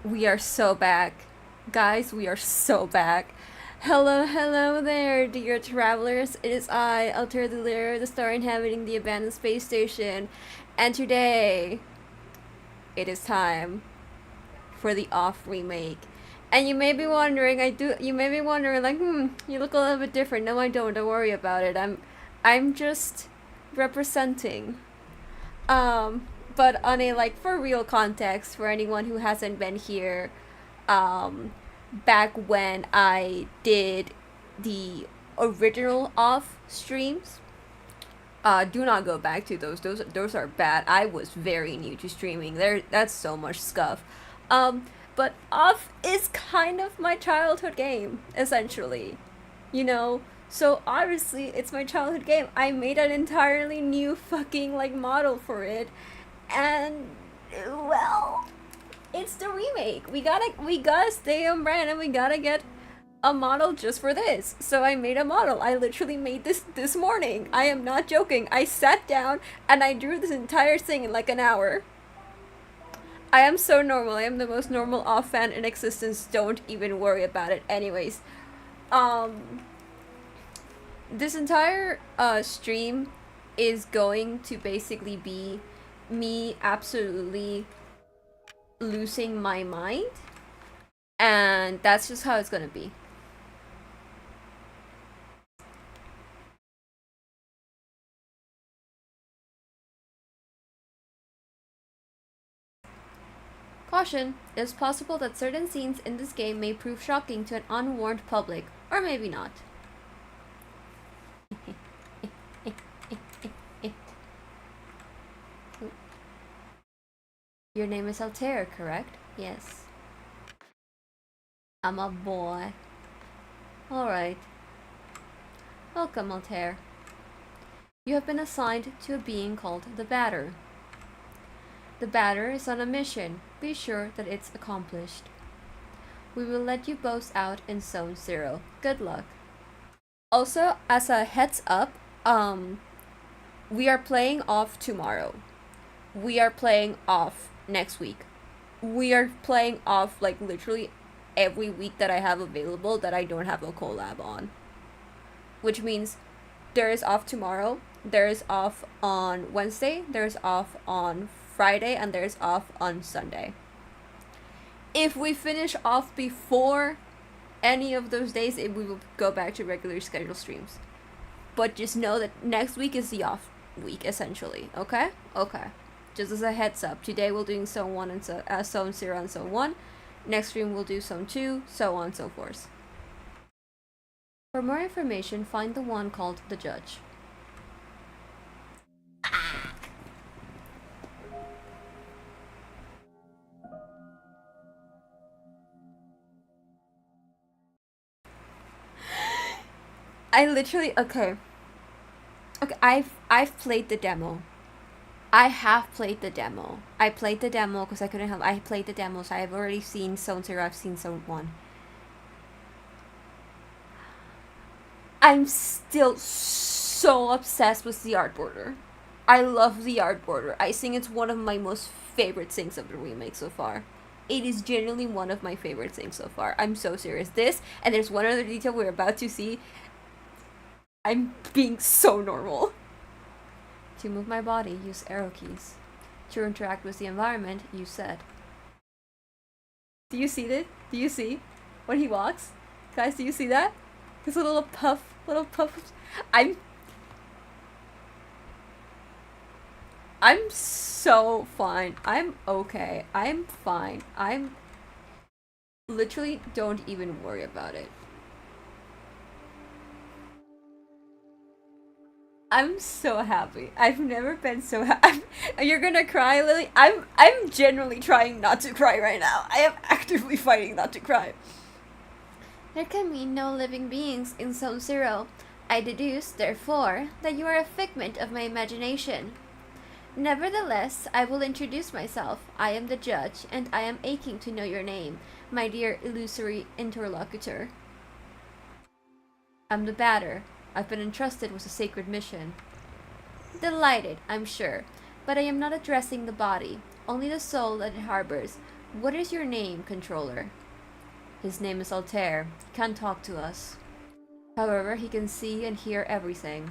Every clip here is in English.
We are so back. Guys, we are so back. Hello there, dear travelers. It is I, Alter the Lyra, the star inhabiting the abandoned space station. And today, it is time for the OFF remake. And you may be wondering, you may be wondering, like, you look a little bit different. No, I don't worry about it. I'm just representing. Um, but on a, like, for real context, for anyone who hasn't been here, um, back when I did the original off streams. Do not go back to those. Those are bad. I was very new to streaming. That's so much scuff. But off is kind of my childhood game, essentially. You know? So obviously it's my childhood game. I made an entirely new fucking like model for it. And well, it's the remake. We gotta stay on brand and we gotta get a model just for this. So I made a model. I literally made this morning. I am not joking. I sat down and I drew this entire thing in like an hour. I am so normal. I am the most normal off fan in existence. Don't even worry about it. Anyways, um this entire stream is going to basically be me absolutely losing my mind, and that's just how it's gonna be. Caution, it is possible that certain scenes in this game may prove shocking to an unwarned public, or maybe not. Your name is Altair, correct? Yes. I'm a boy. Alright. Welcome, Altair. You have been assigned to a being called the Batter. The Batter is on a mission. Be sure that it's accomplished. We will let you both out in Zone 0. Good luck. Also, as a heads up, we are playing off tomorrow. We are playing off next week. We are playing off like literally every week that I have available that I don't have a collab on. Which means there is off tomorrow, there is off on Wednesday, there's off on Friday, and there's off on Sunday. If we finish off before any of those days, we will go back to regular scheduled streams. But just know that next week is the off week, essentially. Okay? Okay. Just as a heads up. Today we're doing Zone 1 and Zone 0 and Zone 1. Next stream we'll do Zone 2, so on and so forth. For more information, find the one called The Judge. I literally okay, I've played the demo. I have played the demo. I played the demo because I couldn't help. I played the demo, so I've already seen Zone 0, I've seen Zone 1. I'm still so obsessed with the art border. I love the art border. I think it's one of my most favorite things of the remake so far. It is genuinely one of my favorite things so far. I'm so serious. This, and there's one other detail we're about to see. I'm being so normal. To move my body, use arrow keys. To interact with the environment, use set. Do you see it? Do you see when he walks? Guys, do you see that? His little puff. I'm so fine. I'm okay. I'm fine. I'm literally don't even worry about it. I'm so happy. I've never been so happy. You're gonna cry, Lily? I'm genuinely trying not to cry right now. I am actively fighting not to cry. There can be no living beings in Zone 0. I deduce, therefore, that you are a figment of my imagination. Nevertheless, I will introduce myself. I am the judge, and I am aching to know your name, my dear illusory interlocutor. I'm the Batter. I've been entrusted with a sacred mission. Delighted, I'm sure, but I am not addressing the body, only the soul that it harbors. What is your name, controller? His name is Altair. He can't talk to us. However, he can see and hear everything.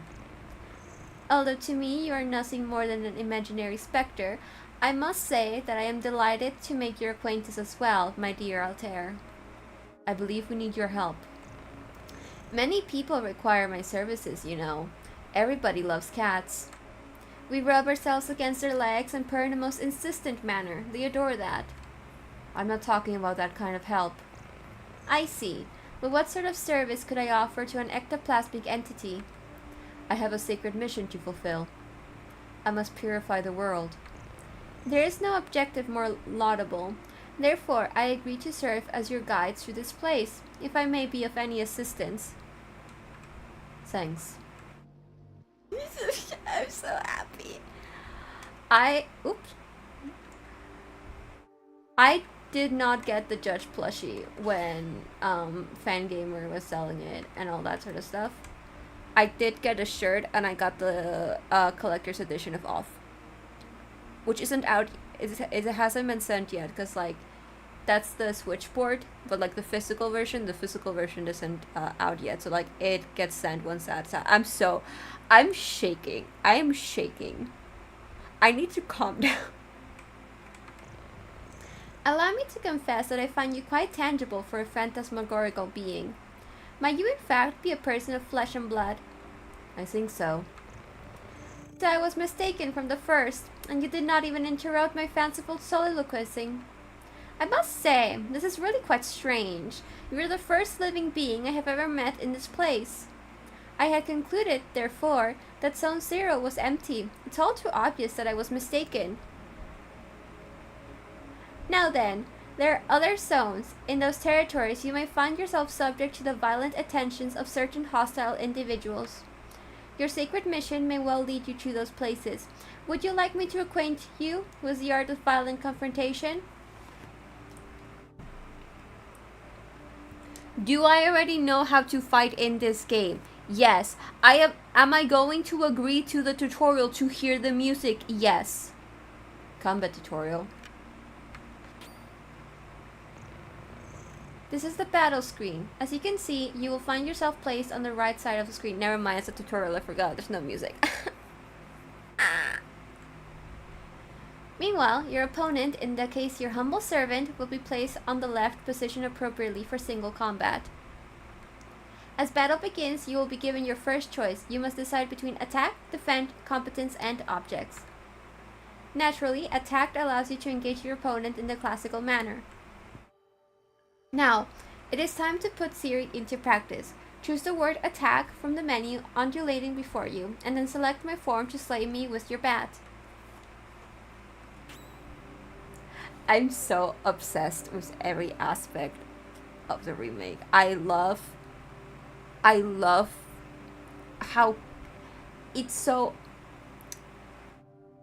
Although to me you are nothing more than an imaginary specter, I must say that I am delighted to make your acquaintance as well, my dear Altair. I believe we need your help. Many people require my services, you know. Everybody loves cats. We rub ourselves against their legs and purr in the most insistent manner. They adore that. I'm not talking about that kind of help. I see. But what sort of service could I offer to an ectoplasmic entity? I have a sacred mission to fulfill. I must purify the world. There is no objective more laudable. Therefore, I agree to serve as your guide through this place, if I may be of any assistance. Thanks. I'm so happy. I did not get the Judge plushie when Fangamer was selling it and all that sort of stuff. I did get a shirt and I got the collector's edition of OFF, which isn't out. It hasn't been sent yet because like that's the switchboard, but like the physical version isn't out yet. So like it gets sent once that's out. I'm shaking. I am shaking. I need to calm down. Allow me to confess that I find you quite tangible for a phantasmagorical being. Might you in fact be a person of flesh and blood? I think so. So I was mistaken from the first, and you did not even interrupt my fanciful soliloquizing. I must say, this is really quite strange. You are the first living being I have ever met in this place. I had concluded, therefore, that Zone 0 was empty. It's all too obvious that I was mistaken. Now then, there are other zones. In those territories, you may find yourself subject to the violent attentions of certain hostile individuals. Your sacred mission may well lead you to those places. Would you like me to acquaint you with the art of violent confrontation? Do I already know how to fight in this game? Yes. Am I going to agree to the tutorial to hear the music? Yes. Combat tutorial. This is the battle screen. As you can see, you will find yourself placed on the right side of the screen. Never mind, it's a tutorial, I forgot. There's no music. Meanwhile, your opponent, in the case your humble servant, will be placed on the left position appropriately for single combat. As battle begins, you will be given your first choice. You must decide between attack, defend, competence, and objects. Naturally, attack allows you to engage your opponent in the classical manner. Now, it is time to put theory into practice. Choose the word attack from the menu undulating before you, and then select my form to slay me with your bat. I'm so obsessed with every aspect of the remake. I love how it's so...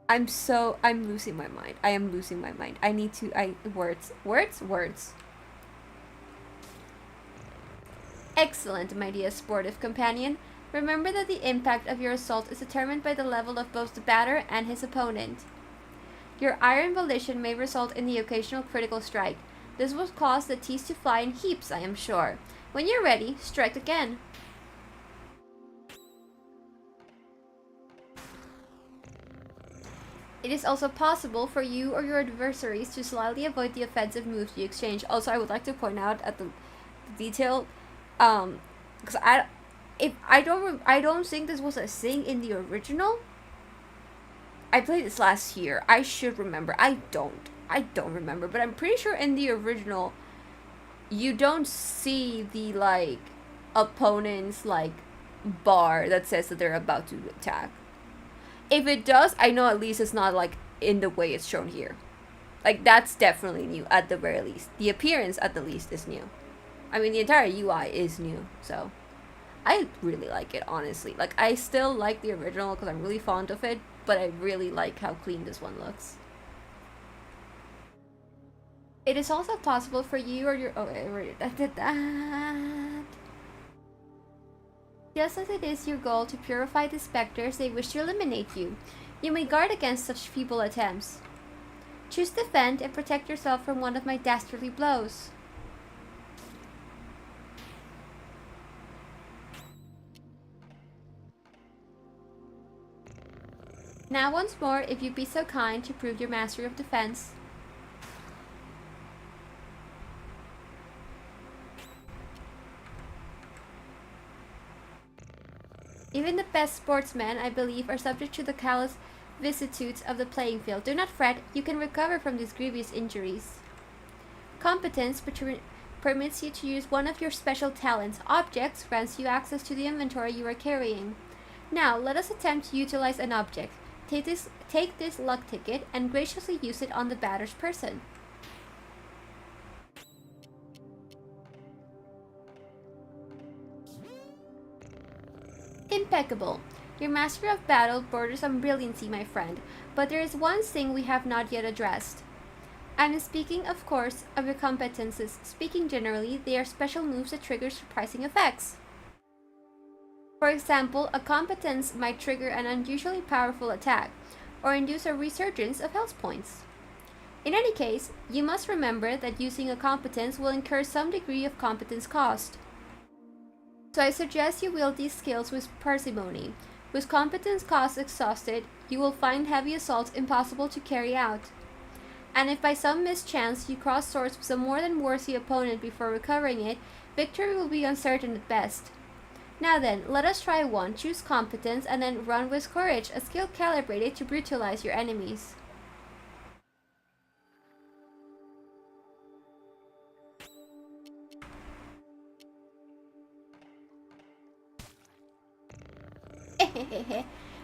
I'm losing my mind. I am losing my mind. Words. Excellent, my dear sportive companion. Remember that the impact of your assault is determined by the level of both the batter and his opponent. Your iron volition may result in the occasional critical strike. This will cause the teeth to fly in heaps, I am sure. When you're ready, strike again. It is also possible for you or your adversaries to slightly avoid the offensive moves you exchange. Also, I would like to point out at the detail, because I don't think this was a thing in the original. I played this last year. I should remember. I don't remember, but I'm pretty sure in the original, you don't see the like opponent's like bar that says that they're about to attack. If it does, I know at least it's not like in the way it's shown here. Like that's definitely new at the very least. The appearance at the least is new. I mean the entire UI is new, so I really like it, honestly. Like I still like the original because I'm really fond of it, but I really like how clean this one looks. It is also possible for you or your... Oh, I did that. Just as it is your goal to purify the specters they wish to eliminate you, you may guard against such feeble attempts. Choose defend and protect yourself from one of my dastardly blows. Now once more, if you'd be so kind to prove your mastery of defense. Even the best sportsmen, I believe, are subject to the callous vicissitudes of the playing field. Do not fret, you can recover from these grievous injuries. Competence permits you to use one of your special talents. Objects grants you access to the inventory you are carrying. Now, let us attempt to utilize an object. Take this luck ticket and graciously use it on the batter's person. Impeccable. Your mastery of battle borders on brilliancy, my friend, but there is one thing we have not yet addressed. I am speaking, of course, of your competences. Speaking generally, they are special moves that trigger surprising effects. For example, a competence might trigger an unusually powerful attack, or induce a resurgence of health points. In any case, you must remember that using a competence will incur some degree of competence cost. So I suggest you wield these skills with parsimony. With competence costs exhausted, you will find heavy assaults impossible to carry out. And if by some mischance you cross swords with a more than worthy opponent before recovering it, victory will be uncertain at best. Now then, let us try one. Choose competence and then run with courage, a skill calibrated to brutalize your enemies.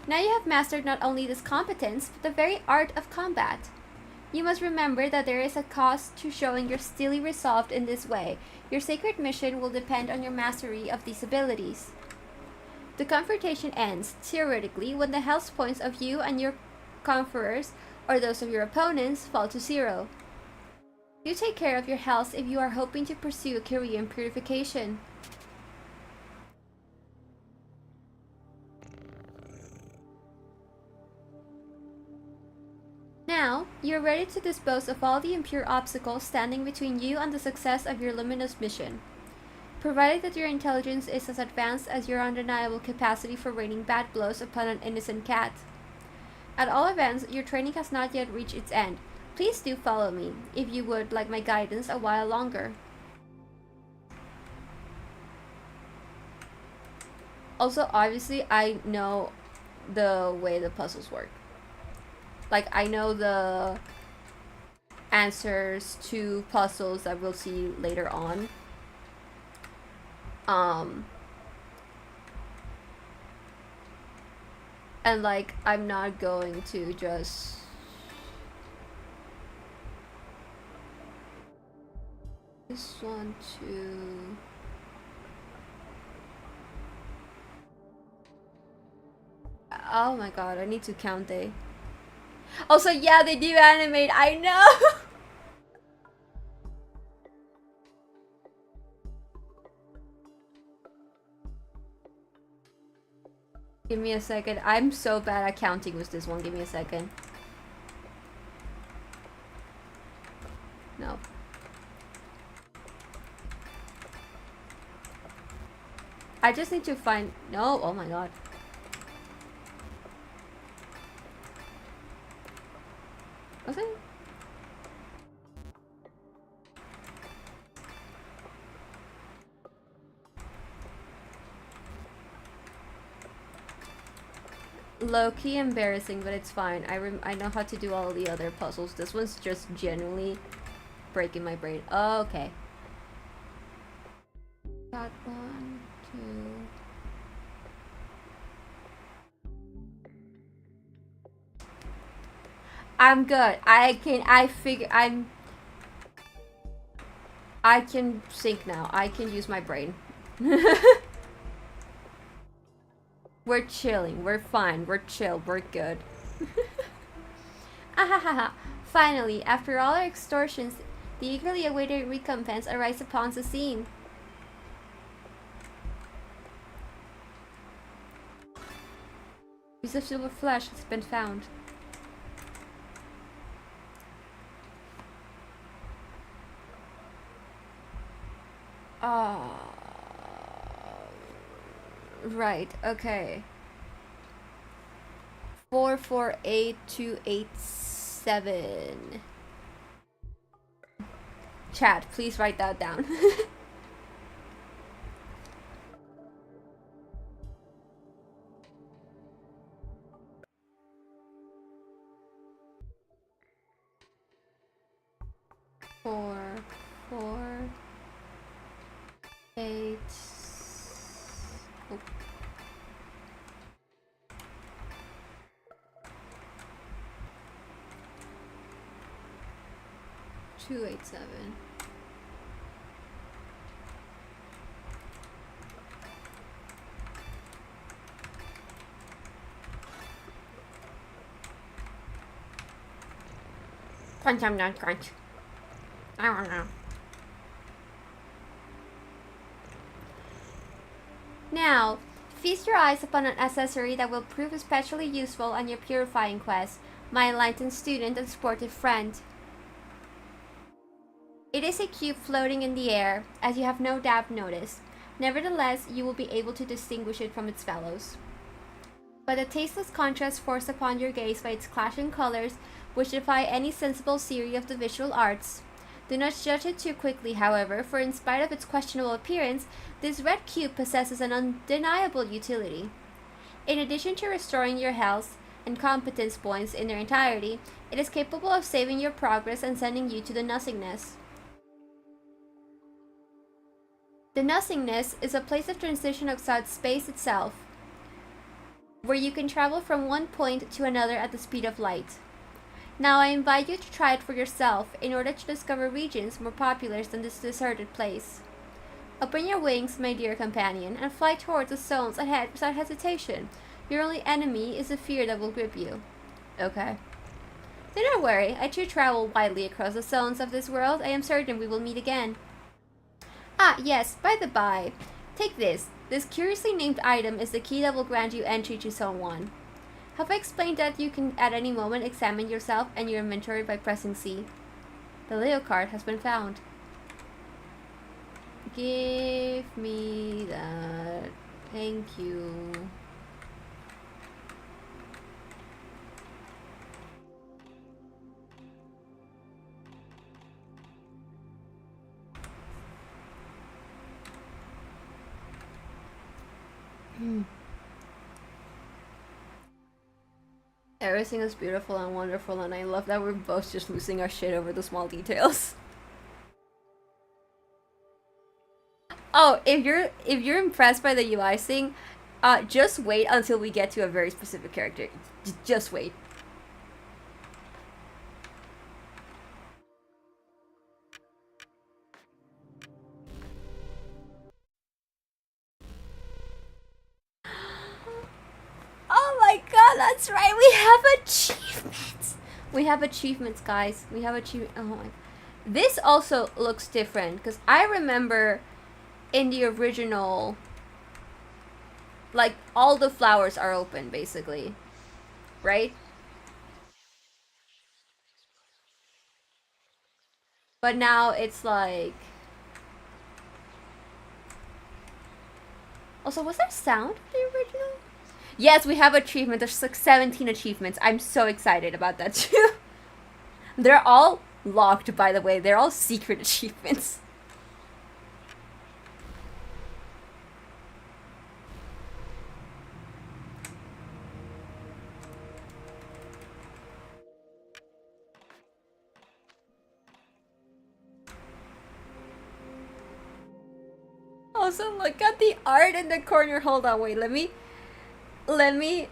Now you have mastered not only this competence, but the very art of combat. You must remember that there is a cost to showing your steely resolve in this way. Your sacred mission will depend on your mastery of these abilities. The confrontation ends, theoretically, when the health points of you and your conquerors, or those of your opponents, fall to 0. Do take care of your health if you are hoping to pursue a career in purification. Now, you are ready to dispose of all the impure obstacles standing between you and the success of your luminous mission. Provided that your intelligence is as advanced as your undeniable capacity for raining bad blows upon an innocent cat. At all events, your training has not yet reached its end. Please do follow me, if you would like my guidance a while longer. Also, obviously, I know the way the puzzles work. Like, I know the answers to puzzles that we'll see later on. And like, I'm not going to just this one too. Oh my god, I need to count they. Also, yeah, they do animate, I know! Give me a second. I'm so bad at counting with this one. Give me a second. No. I just need to find... No, oh my god. Was it? Low-key embarrassing, but it's fine. I know how to do all the other puzzles. This one's just genuinely breaking my brain. Oh, okay. Got 1, 2. I'm good. I can think now. I can use my brain. We're chilling. We're fine. We're chill. We're good. Ahahaha. Finally, after all our extortions, the eagerly awaited recompense arrives upon the scene. Piece of silver flesh has been found. Uh, right, okay. 448287. Chat, please write that down. Four, 8. Oh. 287. Crunch, crunch. I don't know. Now, feast your eyes upon an accessory that will prove especially useful on your purifying quest, my enlightened student and sportive friend. It is a cube floating in the air, as you have no doubt noticed. Nevertheless, you will be able to distinguish it from its fellows. But the tasteless contrast forced upon your gaze by its clashing colors, which defy any sensible theory of the visual arts. Do not judge it too quickly, however, for in spite of its questionable appearance, this red cube possesses an undeniable utility. In addition to restoring your health and competence points in their entirety, it is capable of saving your progress and sending you to the nothingness. The nothingness is a place of transition outside space itself, where you can travel from one point to another at the speed of light. Now I invite you to try it for yourself in order to discover regions more populous than this deserted place. Open your wings, my dear companion, and fly towards the zones ahead without hesitation. Your only enemy is the fear that will grip you. Okay. Do not worry, I too travel widely across the zones of this world. I am certain we will meet again. Ah, yes, by the by, take this. This curiously named item is the key that will grant you entry to Zone 1. Have I explained that you can at any moment examine yourself and your inventory by pressing C? The Leo card has been found. Give me that. Thank you. Everything is beautiful and wonderful, and I love that we're both just losing our shit over the small details. Oh, if you're impressed by the UI thing, just wait until we get to a very specific character. Just wait. Oh my god, that's right. We have achievements. We have achievements, guys. We have achievements. Oh my. This also looks different because I remember in the original, like, all the flowers are open basically, right? But now it's like. Also, was there sound in the original? Yes, we have achievements. There's like 17 achievements. I'm so excited about that too. They're all locked, by the way. They're all secret achievements. Also, look at the art in the corner. Hold on, wait. Let me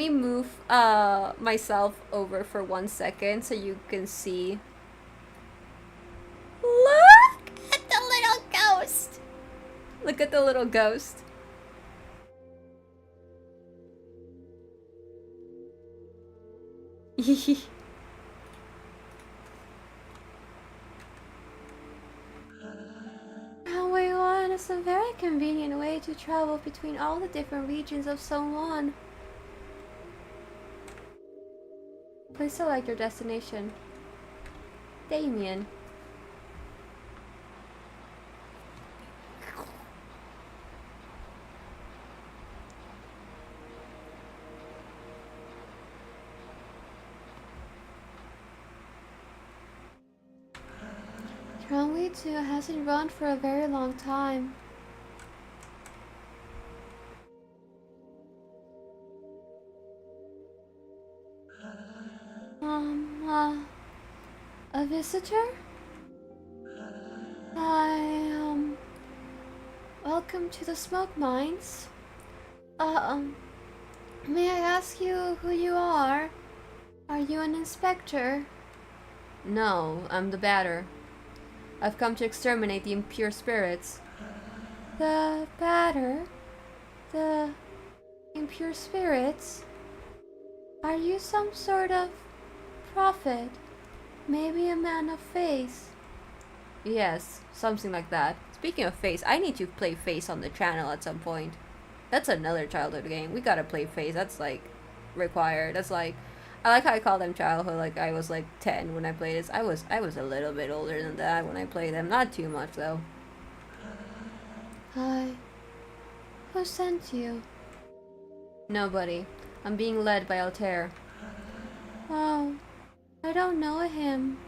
move myself over for 1 second so you can see. Look at the little ghost. Look at the little ghost. Highway 1 is a very convenient way to travel between all the different regions of Zone 1. Please select your destination. Damien. Runway 2 hasn't run for a very long time. A visitor? Welcome to the smoke mines. May I ask you who you are? Are you an inspector? No, I'm the batter. I've come to exterminate the impure spirits. The batter? The impure spirits? Are you some sort of prophet? Maybe a man of faith? Yes, something like that. Speaking of face, I need to play face on the channel at some point. That's another childhood game. We gotta play face. That's like required. That's like, I like how I call them childhood. Like I was like 10 when I played this. I was a little bit older than that when I played them. Not too much though. Hi. Who sent you? Nobody. I'm being led by Altair. Oh, I don't know him.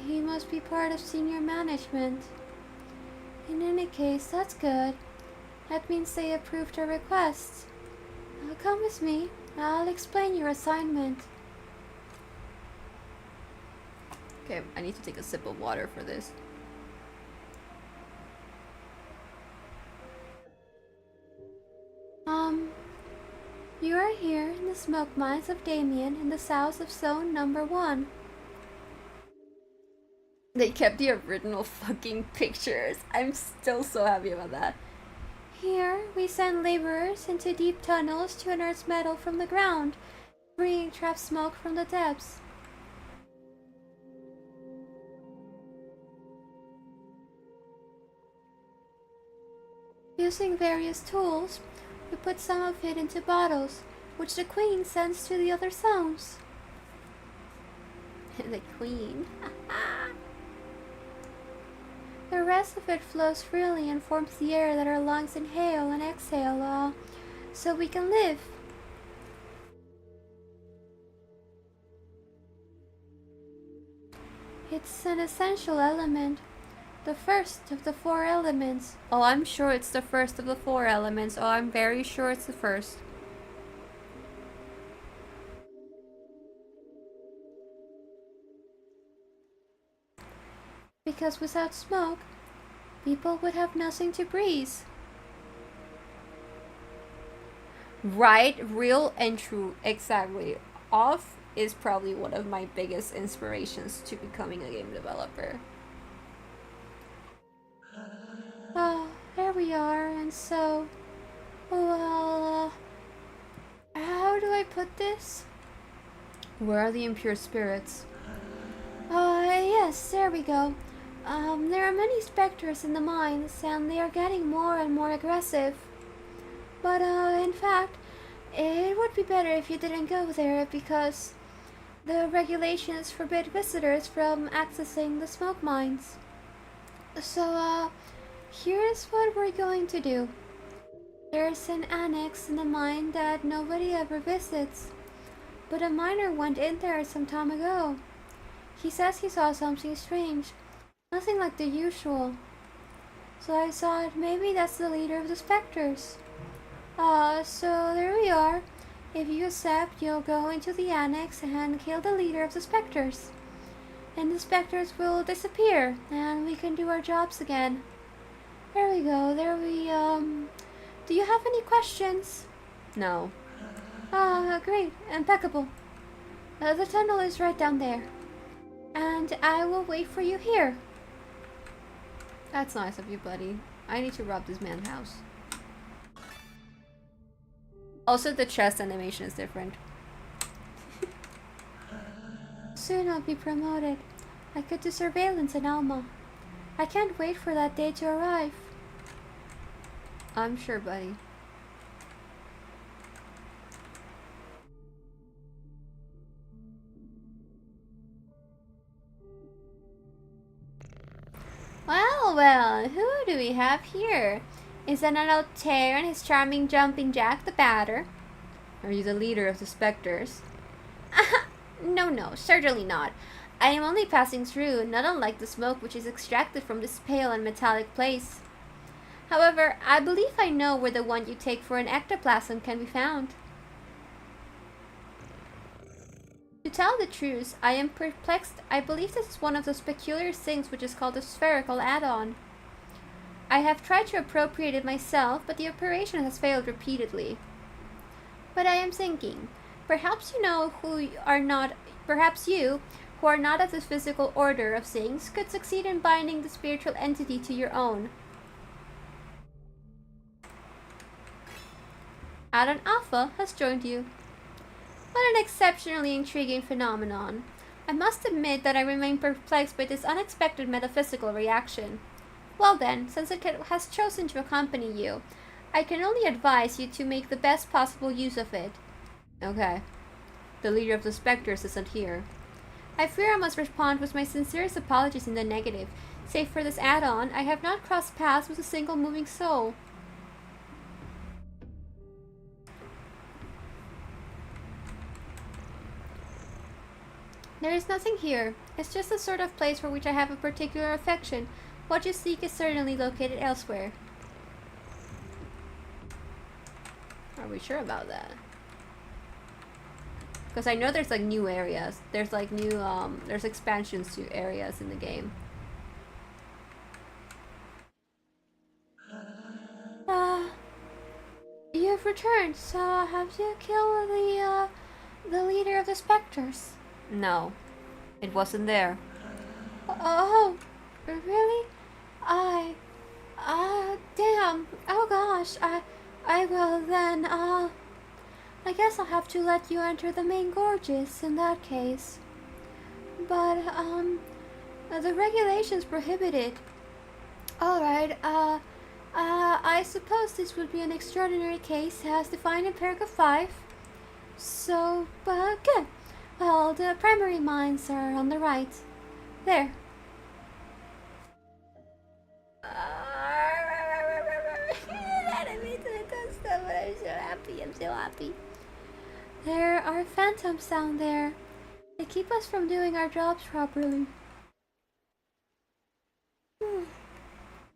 He must be part of senior management. In any case, that's good. That means they approved our request. Come with me. I'll explain your assignment. Okay, I need to take a sip of water for this. You are here in the smoke mines of Damien in the south of zone number 1. They kept the original fucking pictures. I'm still so happy about that. Here, we send laborers into deep tunnels to unearth metal from the ground, bringing trapped smoke from the depths. Using various tools, we put some of it into bottles, which the Queen sends to the other zones. The Queen? The rest of it flows freely and forms the air that our lungs inhale and exhale, so we can live. It's an essential element. The first of the 4 elements. Oh, I'm sure it's the first of the 4 elements. Oh, I'm very sure it's the first. Because without smoke, people would have nothing to breathe. Right, real and true, exactly. OFF is probably one of my biggest inspirations to becoming a game developer. Oh, there we are, and so... Well, how do I put this? Where are the impure spirits? Yes, there we go. There are many specters in the mines, and they are getting more and more aggressive. But, in fact, it would be better if you didn't go there, because the regulations forbid visitors from accessing the smoke mines. So, here's what we're going to do. There's an annex in the mine that nobody ever visits, but a miner went in there some time ago. He says he saw something strange, nothing like the usual. So I thought maybe that's the leader of the specters. So there we are. If you accept, you'll go into the annex and kill the leader of the specters. And the specters will disappear, and we can do our jobs again. There we go, do you have any questions? No. Great, impeccable. The tunnel is right down there. And I will wait for you here. That's nice of you, buddy. I need to rob this man's house. Also, the chest animation is different. Soon I'll be promoted. I could do surveillance in Alma. I can't wait for that day to arrive. I'm sure, buddy. Well, who do we have here? Is that not Altair and his charming jumping jack the batter? Are you the leader of the specters? No, certainly not. I am only passing through, not unlike the smoke which is extracted from this pale and metallic place. However, I believe I know where the one you take for an ectoplasm can be found. To tell the truth, I am perplexed. I believe this is one of those peculiar things which is called a spherical add-on. I have tried to appropriate it myself, but the operation has failed repeatedly. But I am thinking, perhaps you, who are not of the physical order of things, could succeed in binding the spiritual entity to your own. Add-on Alpha has joined you. What an exceptionally intriguing phenomenon. I must admit that I remain perplexed by this unexpected metaphysical reaction. Well then, since it has chosen to accompany you, I can only advise you to make the best possible use of it. Okay. The leader of the specters isn't here. I fear I must respond with my sincerest apologies in the negative. Save for this add-on, I have not crossed paths with a single moving soul. There is nothing here. It's just the sort of place for which I have a particular affection. What you seek is certainly located elsewhere. Are we sure about that? Because I know there's like new areas. There's like new, there's expansions to areas in the game. You've returned, so have you killed the leader of the specters? No, it wasn't there. Oh, really? Damn. Oh gosh, I will then, I guess I'll have to let you enter the main gorges in that case. But, the regulations prohibit it. Alright, I suppose this would be an extraordinary case as defined in paragraph 5. So, good. Well, the primary mines are on the right. There. I'm so happy. There are phantoms down there. They keep us from doing our jobs properly.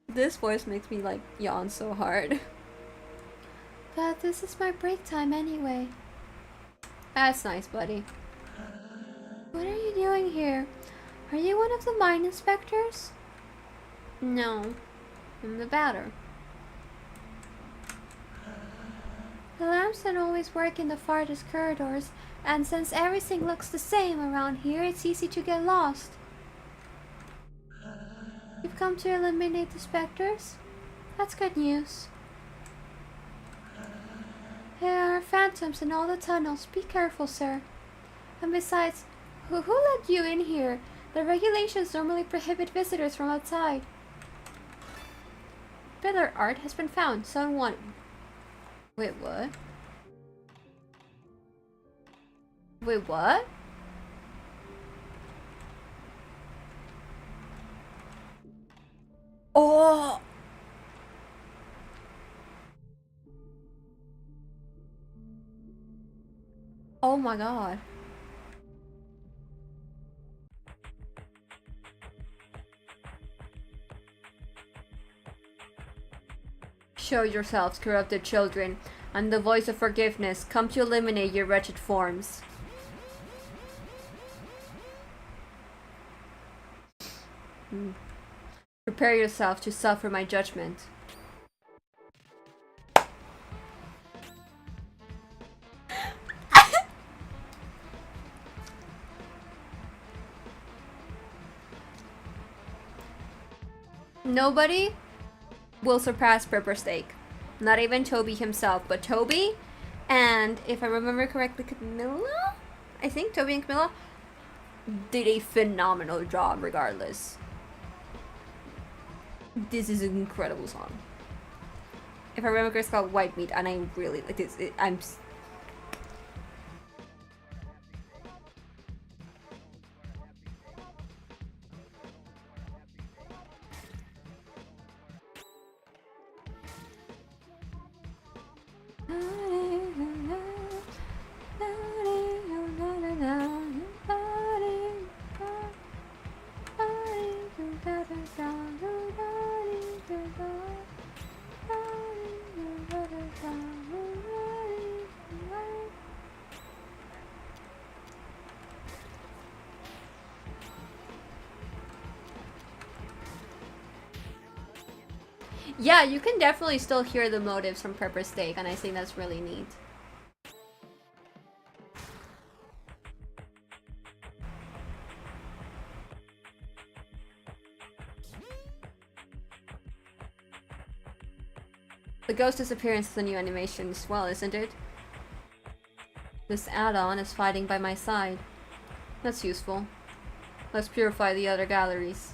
This voice makes me like yawn so hard. But this is my break time anyway. That's nice, buddy. What are you doing here? Are you one of the mine inspectors? No, I'm the batter. The lamps don't always work in the farthest corridors, and since everything looks the same around here, it's easy to get lost. You've come to eliminate the specters? That's good news. There are phantoms in all the tunnels. Be careful, sir. And besides, who let you in here? The regulations normally prohibit visitors from outside. Pillar art has been found. Zone 1. Wait, what? Wait, what? Oh! Oh my god. Show yourselves, corrupted children, and the voice of forgiveness come to eliminate your wretched forms. Prepare yourself to suffer my judgment. Nobody will surpass Pepper Steak. Not even Toby himself, but Toby and, if I remember correctly, Camilla? I think Toby and Camilla did a phenomenal job regardless. This is an incredible song. If I remember, it's called White Meat, and I really like this. I'm. Yeah, you can definitely still hear the motives from Pepper's Steak, and I think that's really neat. The ghost disappearance is a new animation as well, isn't it? This add-on is fighting by my side. That's useful. Let's purify the other galleries.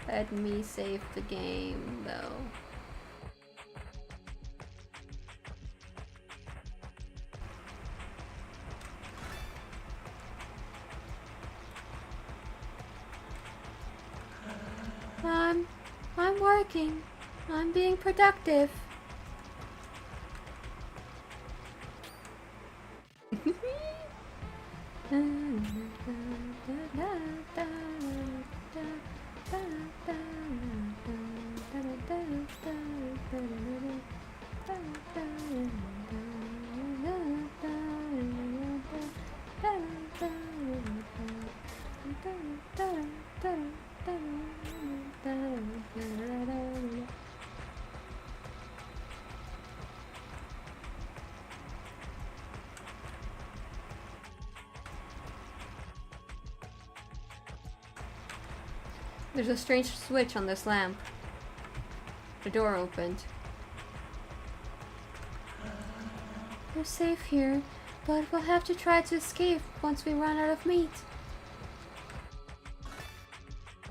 Let me save the game, though. I'm working. I'm being productive. There's a strange switch on this lamp. The door opened. We're safe here, but we'll have to try to escape once we run out of meat.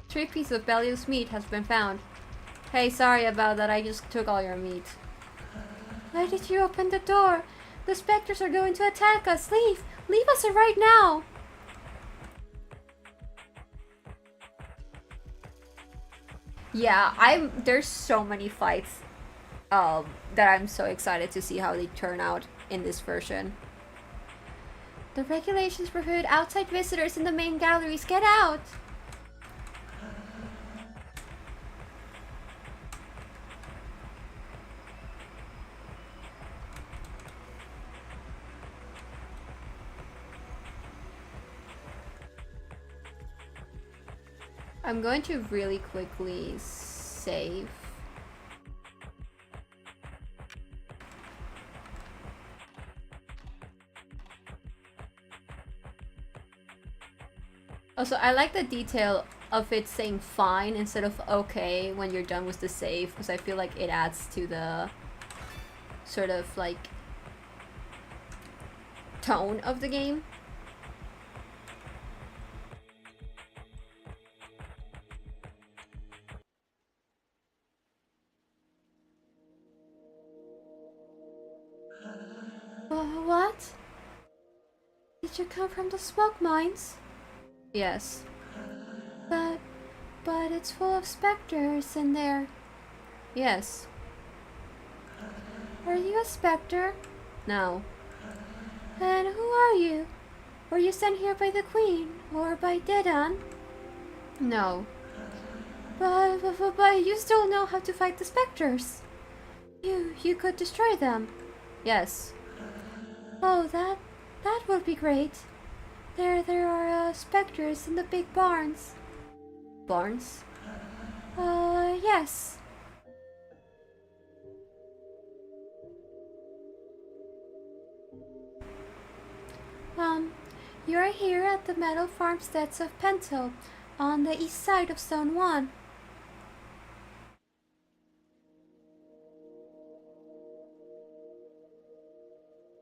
3 pieces of belly's meat has been found. Hey, sorry about that, I just took all your meat. Why did you open the door? The specters are going to attack us. Leave! Leave us right now! Yeah, there's so many fights that I'm so excited to see how they turn out in this version. The regulations prohibit outside visitors in the main galleries. Get out! I'm going to really quickly save. Also, I like the detail of it saying fine instead of okay when you're done with the save, because I feel like it adds to the sort of like tone of the game. What? Did you come from the smoke mines? Yes. But it's full of specters in there. Yes. Are you a specter? No. And who are you? Were you sent here by the Queen or by Dedan? No. But you still know how to fight the specters. You could destroy them. Yes. Oh, that would be great. There are specters in the big barns. Barns? Yes. You're here at the metal farmsteads of Pento, on the east side of Zone 1.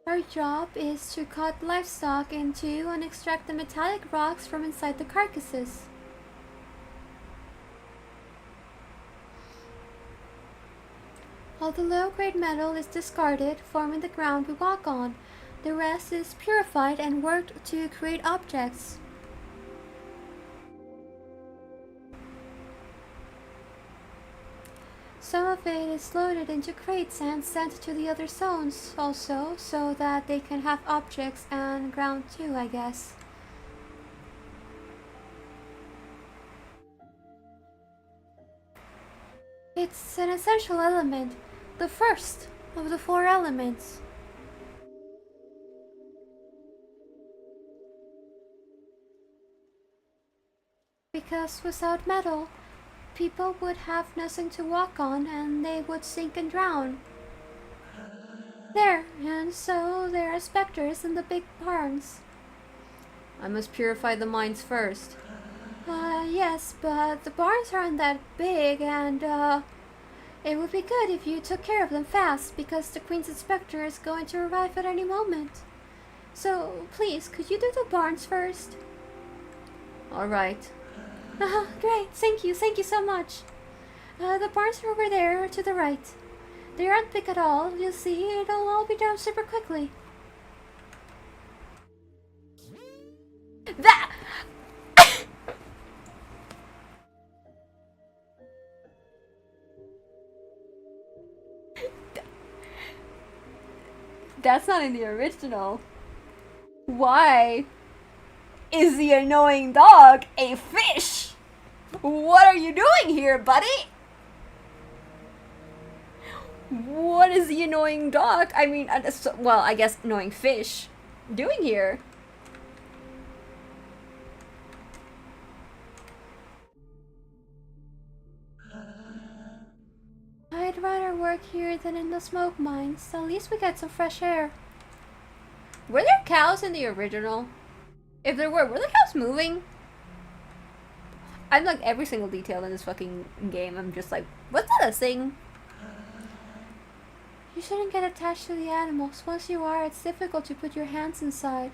Our job is to cut livestock in two and extract the metallic rocks from inside the carcasses. All the low-grade metal is discarded, forming the ground we walk on. The rest is purified and worked to create objects. Some of it is loaded into crates and sent to the other zones also, so that they can have objects and ground too, I guess. It's an essential element, the first of the 4 elements. Because without metal, people would have nothing to walk on and they would sink and drown. There, and so there are specters in the big barns. I must purify the mines first. Yes, but the barns aren't that big and, it would be good if you took care of them fast because the Queen's Inspector is going to arrive at any moment. So, please, could you do the barns first? Alright. Great, thank you so much. The barns are over there to the right. They aren't big at all, you'll see, it'll all be done super quickly. That... That's not in the original. Why is the annoying dog a fish? What are you doing here, buddy? What is the annoying dog? I mean, well, I guess annoying fish doing here? I'd rather work here than in the smoke mines. At least we get some fresh air. Were there cows in the original? If there were the cows moving? I've like every single detail in this fucking game. I'm just like, what's that a thing? You shouldn't get attached to the animals. Once you are, it's difficult to put your hands inside.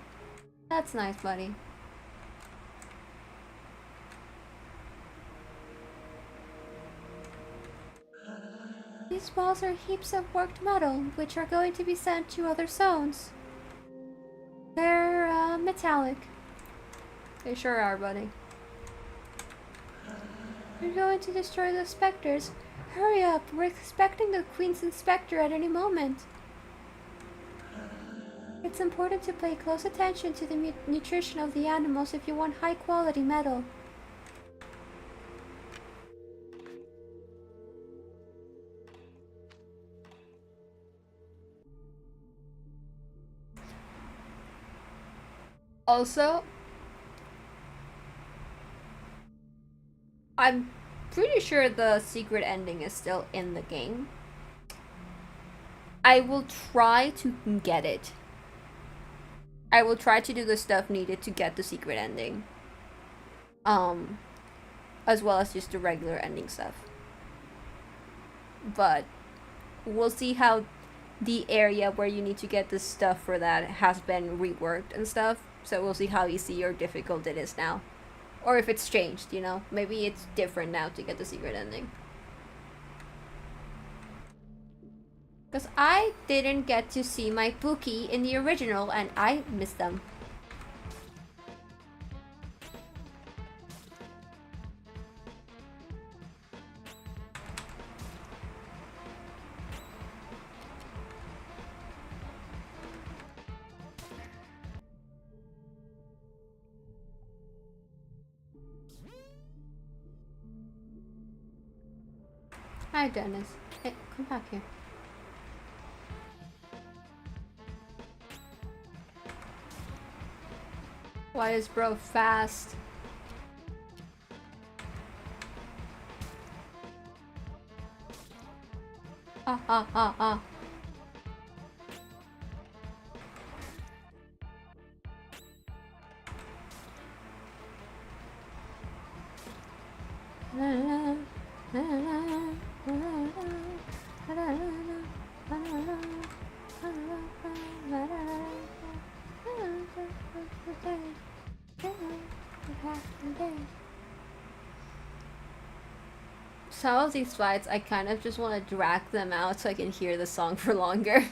That's nice, buddy. These balls are heaps of worked metal, which are going to be sent to other zones. They're, metallic. They sure are, buddy. We're going to destroy the specters. Hurry up, we're expecting the Queen's Inspector at any moment. It's important to pay close attention to the nutrition of the animals if you want high-quality metal. Also, I'm pretty sure the secret ending is still in the game. I will try to get it. I will try to do the stuff needed to get the secret ending. As well as just the regular ending stuff. But we'll see how the area where you need to get the stuff for that has been reworked and stuff. So we'll see how easy or difficult it is now. Or if it's changed, you know? Maybe it's different now to get the secret ending. Because I didn't get to see my Pookie in the original and I missed them. Hi, Dennis. Hey, come back here. Why is bro fast? Ah. Some of these fights, I kind of just want to drag them out so I can hear the song for longer.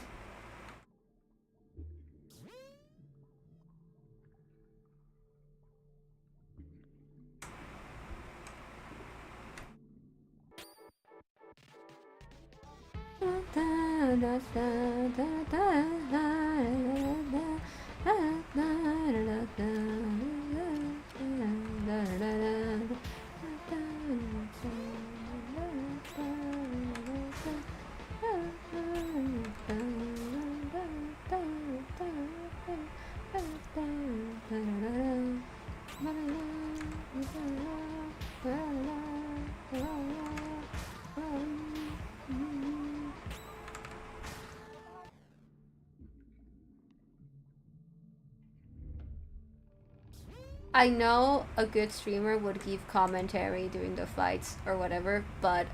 I know a good streamer would give commentary during the fights or whatever, but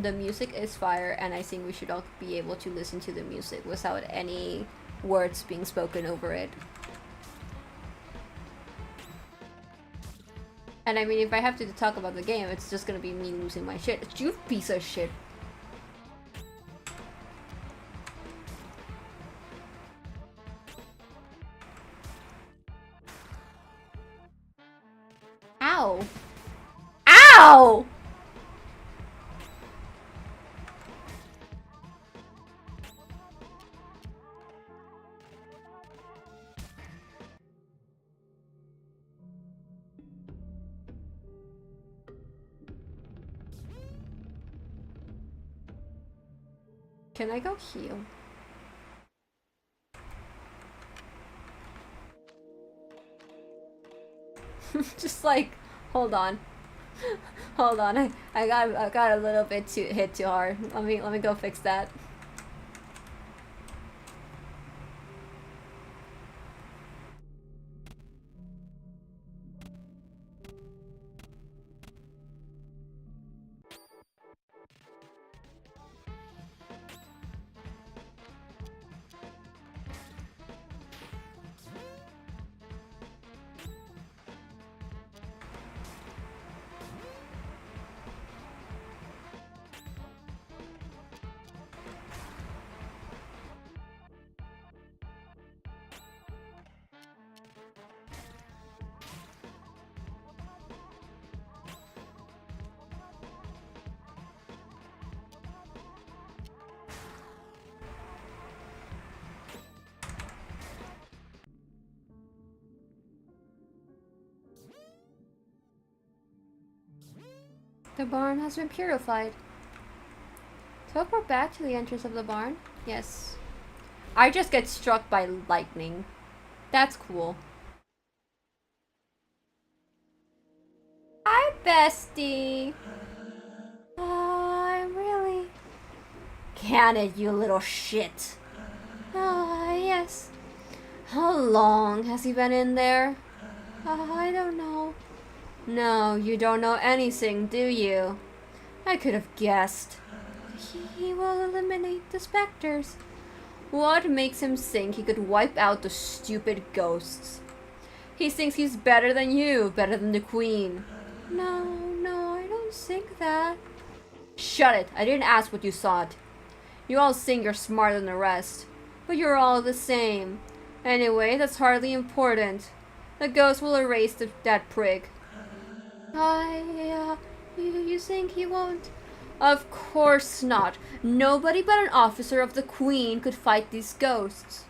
the music is fire, and I think we should all be able to listen to the music without any words being spoken over it. And I mean, if I have to talk about the game, it's just gonna be me losing my shit. You piece of shit. Ow! Ow! Can I go heal? Just like, hold on. Hold on, I got a little bit hit too hard. Let me go fix that. The barn has been purified. Teleport back to the entrance of the barn? Yes. I just get struck by lightning. That's cool. Hi, bestie. I'm really... Can it, you little shit. Yes. How long has he been in there? I don't know. No, you don't know anything, do you? I could have guessed. He will eliminate the specters. What makes him think he could wipe out the stupid ghosts? He thinks he's better than you, better than the queen. No, I don't think that. Shut it, I didn't ask what you thought. You all think you're smarter than the rest, but you're all the same. Anyway, that's hardly important. The ghost will erase that prig. You think he won't? Of course not. Nobody but an officer of the Queen could fight these ghosts.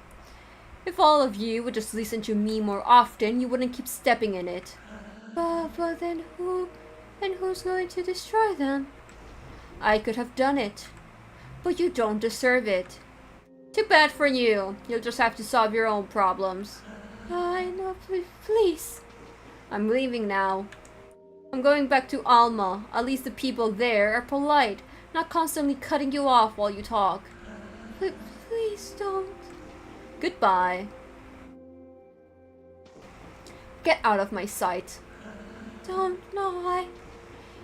If all of you would just listen to me more often, you wouldn't keep stepping in it. But then who's going to destroy them? I could have done it. But you don't deserve it. Too bad for you. You'll just have to solve your own problems. I know, please. I'm leaving now. I'm going back to Alma. At least the people there are polite, not constantly cutting you off while you talk. Please don't. Goodbye. Get out of my sight. Don't know.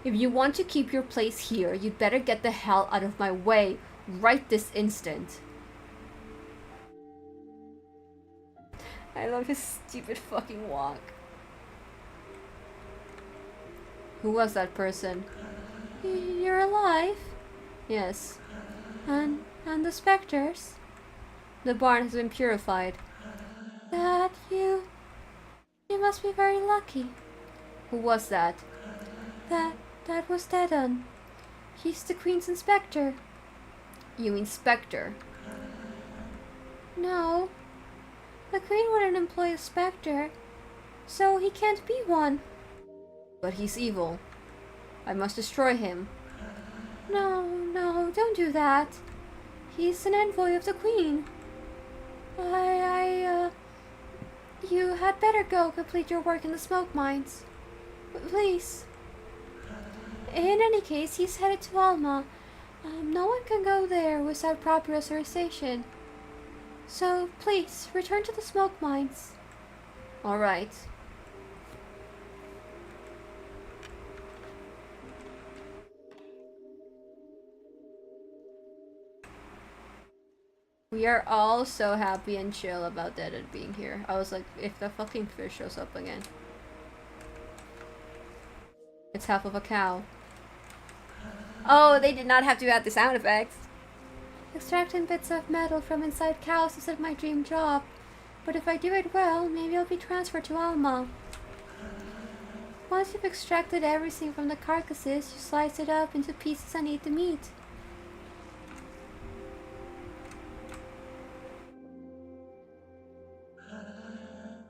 If you want to keep your place here, you'd better get the hell out of my way right this instant. I love his stupid fucking walk. Who was that person? You're alive? Yes. And the specters? The barn has been purified. That you must be very lucky. Who was that? That was Dedan. He's the Queen's inspector. You mean Spectre? No. The Queen wouldn't employ a specter, so he can't be one. But he's evil. I must destroy him. No, don't do that. He's an envoy of the Queen. You had better go complete your work in the smoke mines. Please. In any case, he's headed to Alma. No one can go there without proper authorization. So, please, return to the smoke mines. Alright. We are all so happy and chill about Deaded being here. I was like, if the fucking fish shows up again. It's half of a cow. Oh, they did not have to add the sound effects. Extracting bits of metal from inside cows isn't my dream job. But if I do it well, maybe I'll be transferred to Alma. Once you've extracted everything from the carcasses, you slice it up into pieces and eat the meat.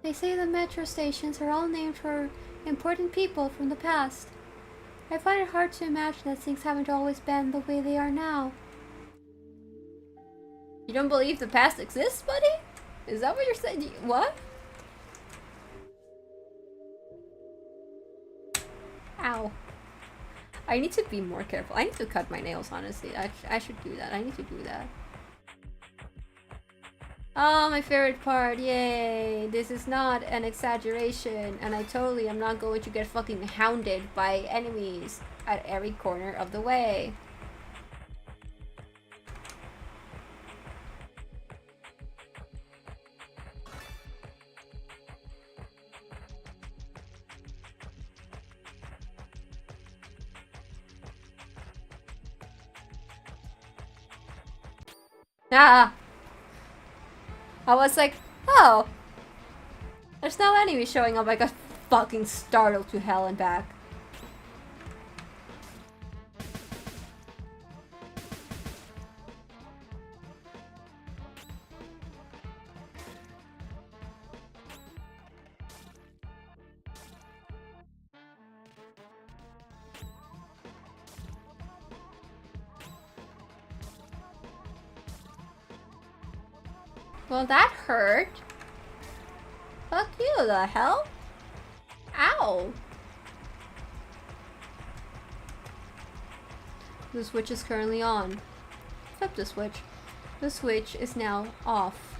They say the metro stations are all named for important people from the past. I find it hard to imagine that things haven't always been the way they are now. You don't believe the past exists, buddy? Is that what you're saying? What? Ow. I need to be more careful. I need to cut my nails, honestly. I should do that. I need to do that. Oh, my favorite part. Yay. This is not an exaggeration. And I totally am not going to get fucking hounded by enemies at every corner of the way. Ah! I was like, oh! There's no enemy showing up. I got fucking startled to hell and back. Well, that hurt. Fuck you, the hell? Ow! The switch is currently on. Flip the switch. The switch is now off.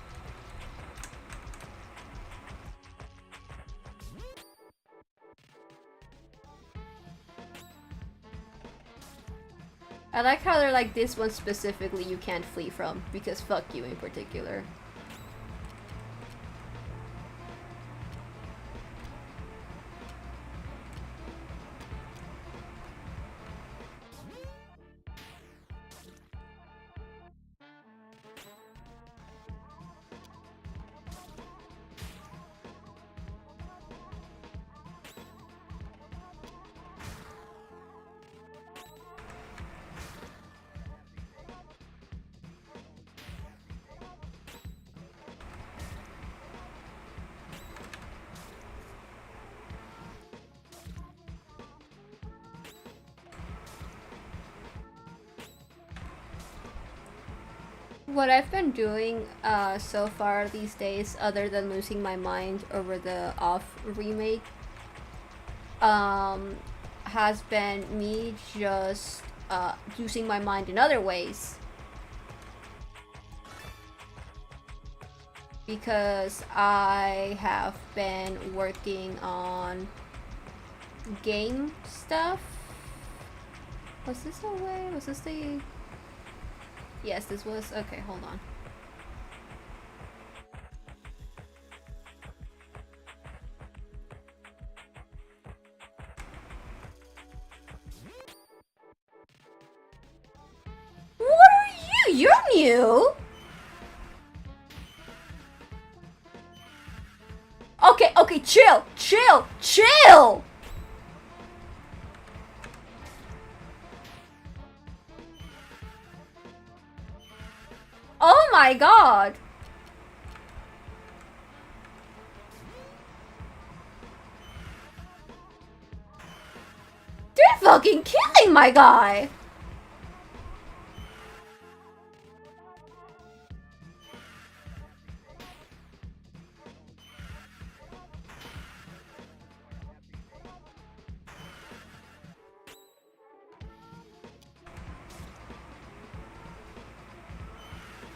I like how they're like, this one specifically you can't flee from, because fuck you in particular. What I've been doing so far these days, other than losing my mind over the OFF remake, has been me just losing my mind in other ways. Because I have been working on game stuff. Was this a way? Was this the... Yes, this was... Okay, hold on. What are you? You're new? Okay, okay, chill, chill, chill! Oh my god! They're fucking killing my guy!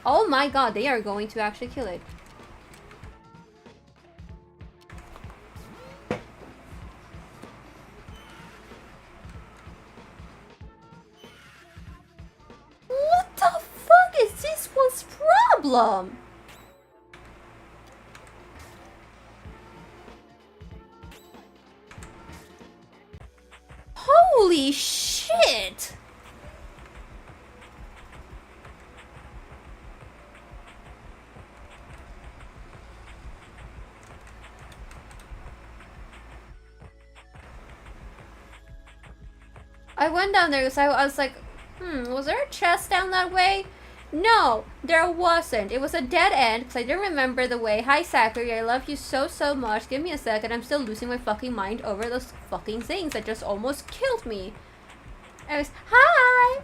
Oh my god, they are going to actually kill it. What the fuck is this one's problem? Holy shit! I went down there because I was like, was there a chest down that way? No, there wasn't. It was a dead end because I didn't remember the way. Hi, Zachary. I love you so, so much. Give me a second. I'm still losing my fucking mind over those fucking things that just almost killed me. I was, hi!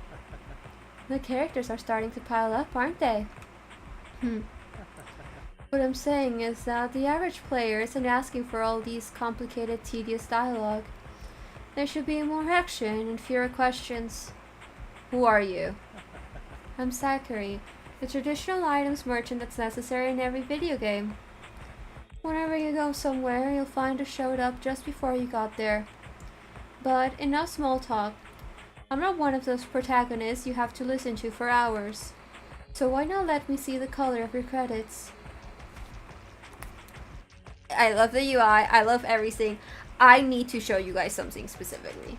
The characters are starting to pile up, aren't they? What I'm saying is that the average player isn't asking for all these complicated, tedious dialogue. There should be more action and fewer questions. Who are you? I'm Zachary, the traditional items merchant that's necessary in every video game. Whenever you go somewhere, you'll find us showed up just before you got there. But enough small talk. I'm not one of those protagonists you have to listen to for hours. So why not let me see the color of your credits? I love the UI, I love everything. I need to show you guys something specifically.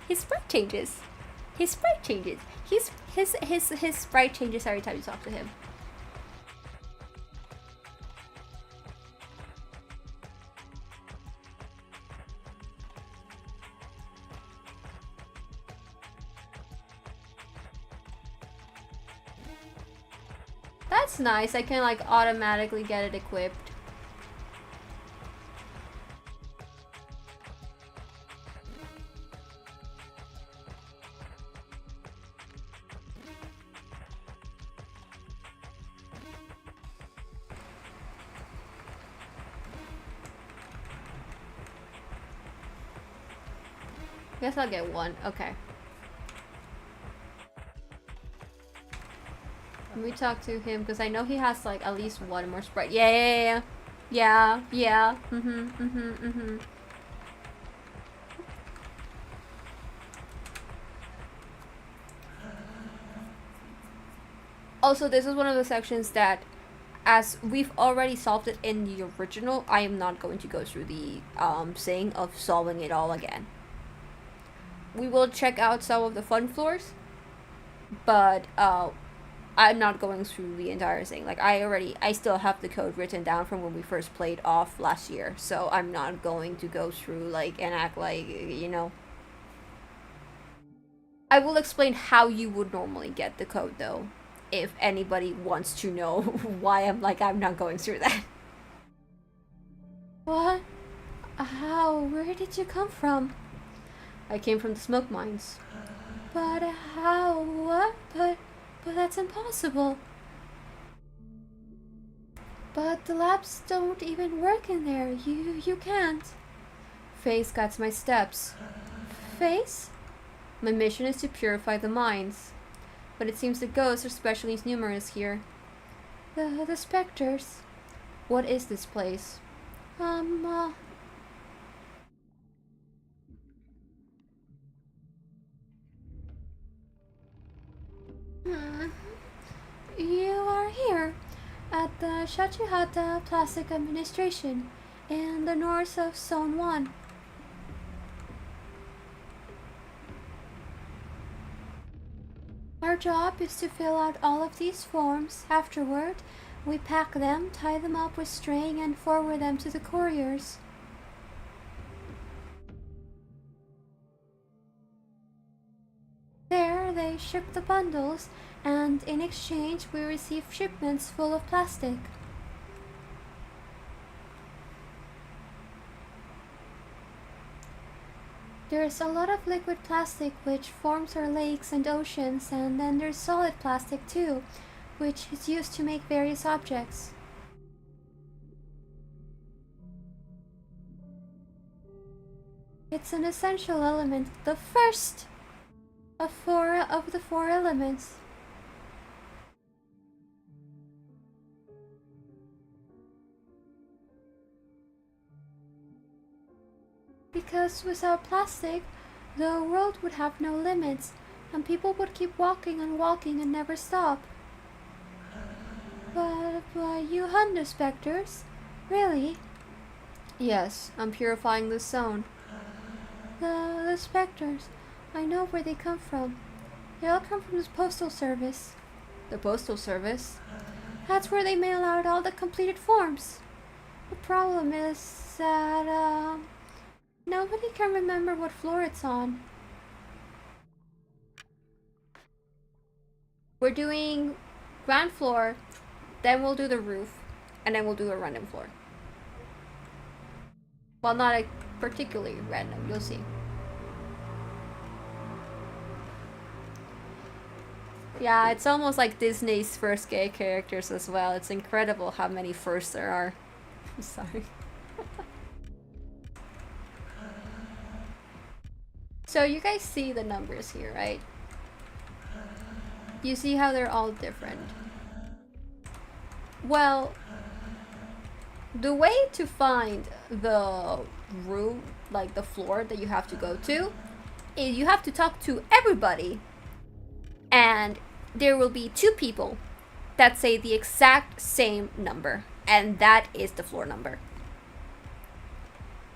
His sprite changes. His sprite changes. His sprite changes every time you talk to him. That's nice. I can like automatically get it equipped. Guess I'll get one. Okay. Let me talk to him because I know he has like at least one more sprite. Yeah. Also, this is one of the sections that, as we've already solved it in the original, I am not going to go through the thing of solving it all again. We will check out some of the fun floors, but I'm not going through the entire thing. Like, I still have the code written down from when we first played OFF last year, so I'm not going to go through, like, and act like, you know. I will explain how you would normally get the code, though, if anybody wants to know why I'm not going through that. What? How? Where did you come from? I came from the smoke mines. But how? What? But that's impossible. But the labs don't even work in there. You can't. Face guides my steps. Face? My mission is to purify the mines. But it seems the ghosts are especially numerous here. The specters. What is this place? You are here at the Shachihata Plastic Administration in the north of Zone 1. Our job is to fill out all of these forms. Afterward, we pack them, tie them up with string, and forward them to the couriers. There, they ship the bundles, and in exchange, we receive shipments full of plastic. There's a lot of liquid plastic which forms our lakes and oceans, and then there's solid plastic too, which is used to make various objects. It's an essential element, the first of the four elements. Because without plastic, the world would have no limits. and people would keep walking and never stop. But you hunt the specters? Really? Yes, I'm purifying the zone. The specters. I know where they come from. They all come from the postal service. The postal service? That's where they mail out all the completed forms. The problem is that, nobody can remember what floor it's on. We're doing ground floor, then we'll do the roof, and then we'll do a random floor. Well, not a particularly random, you'll see. Yeah, it's almost like Disney's first gay characters as well. It's incredible how many firsts there are. I'm sorry. So you guys see the numbers here, right? You see how they're all different. Well, the way to find the room, like the floor that you have to go to, is you have to talk to everybody. And there will be 2 people that say the exact same number, and that is the floor number.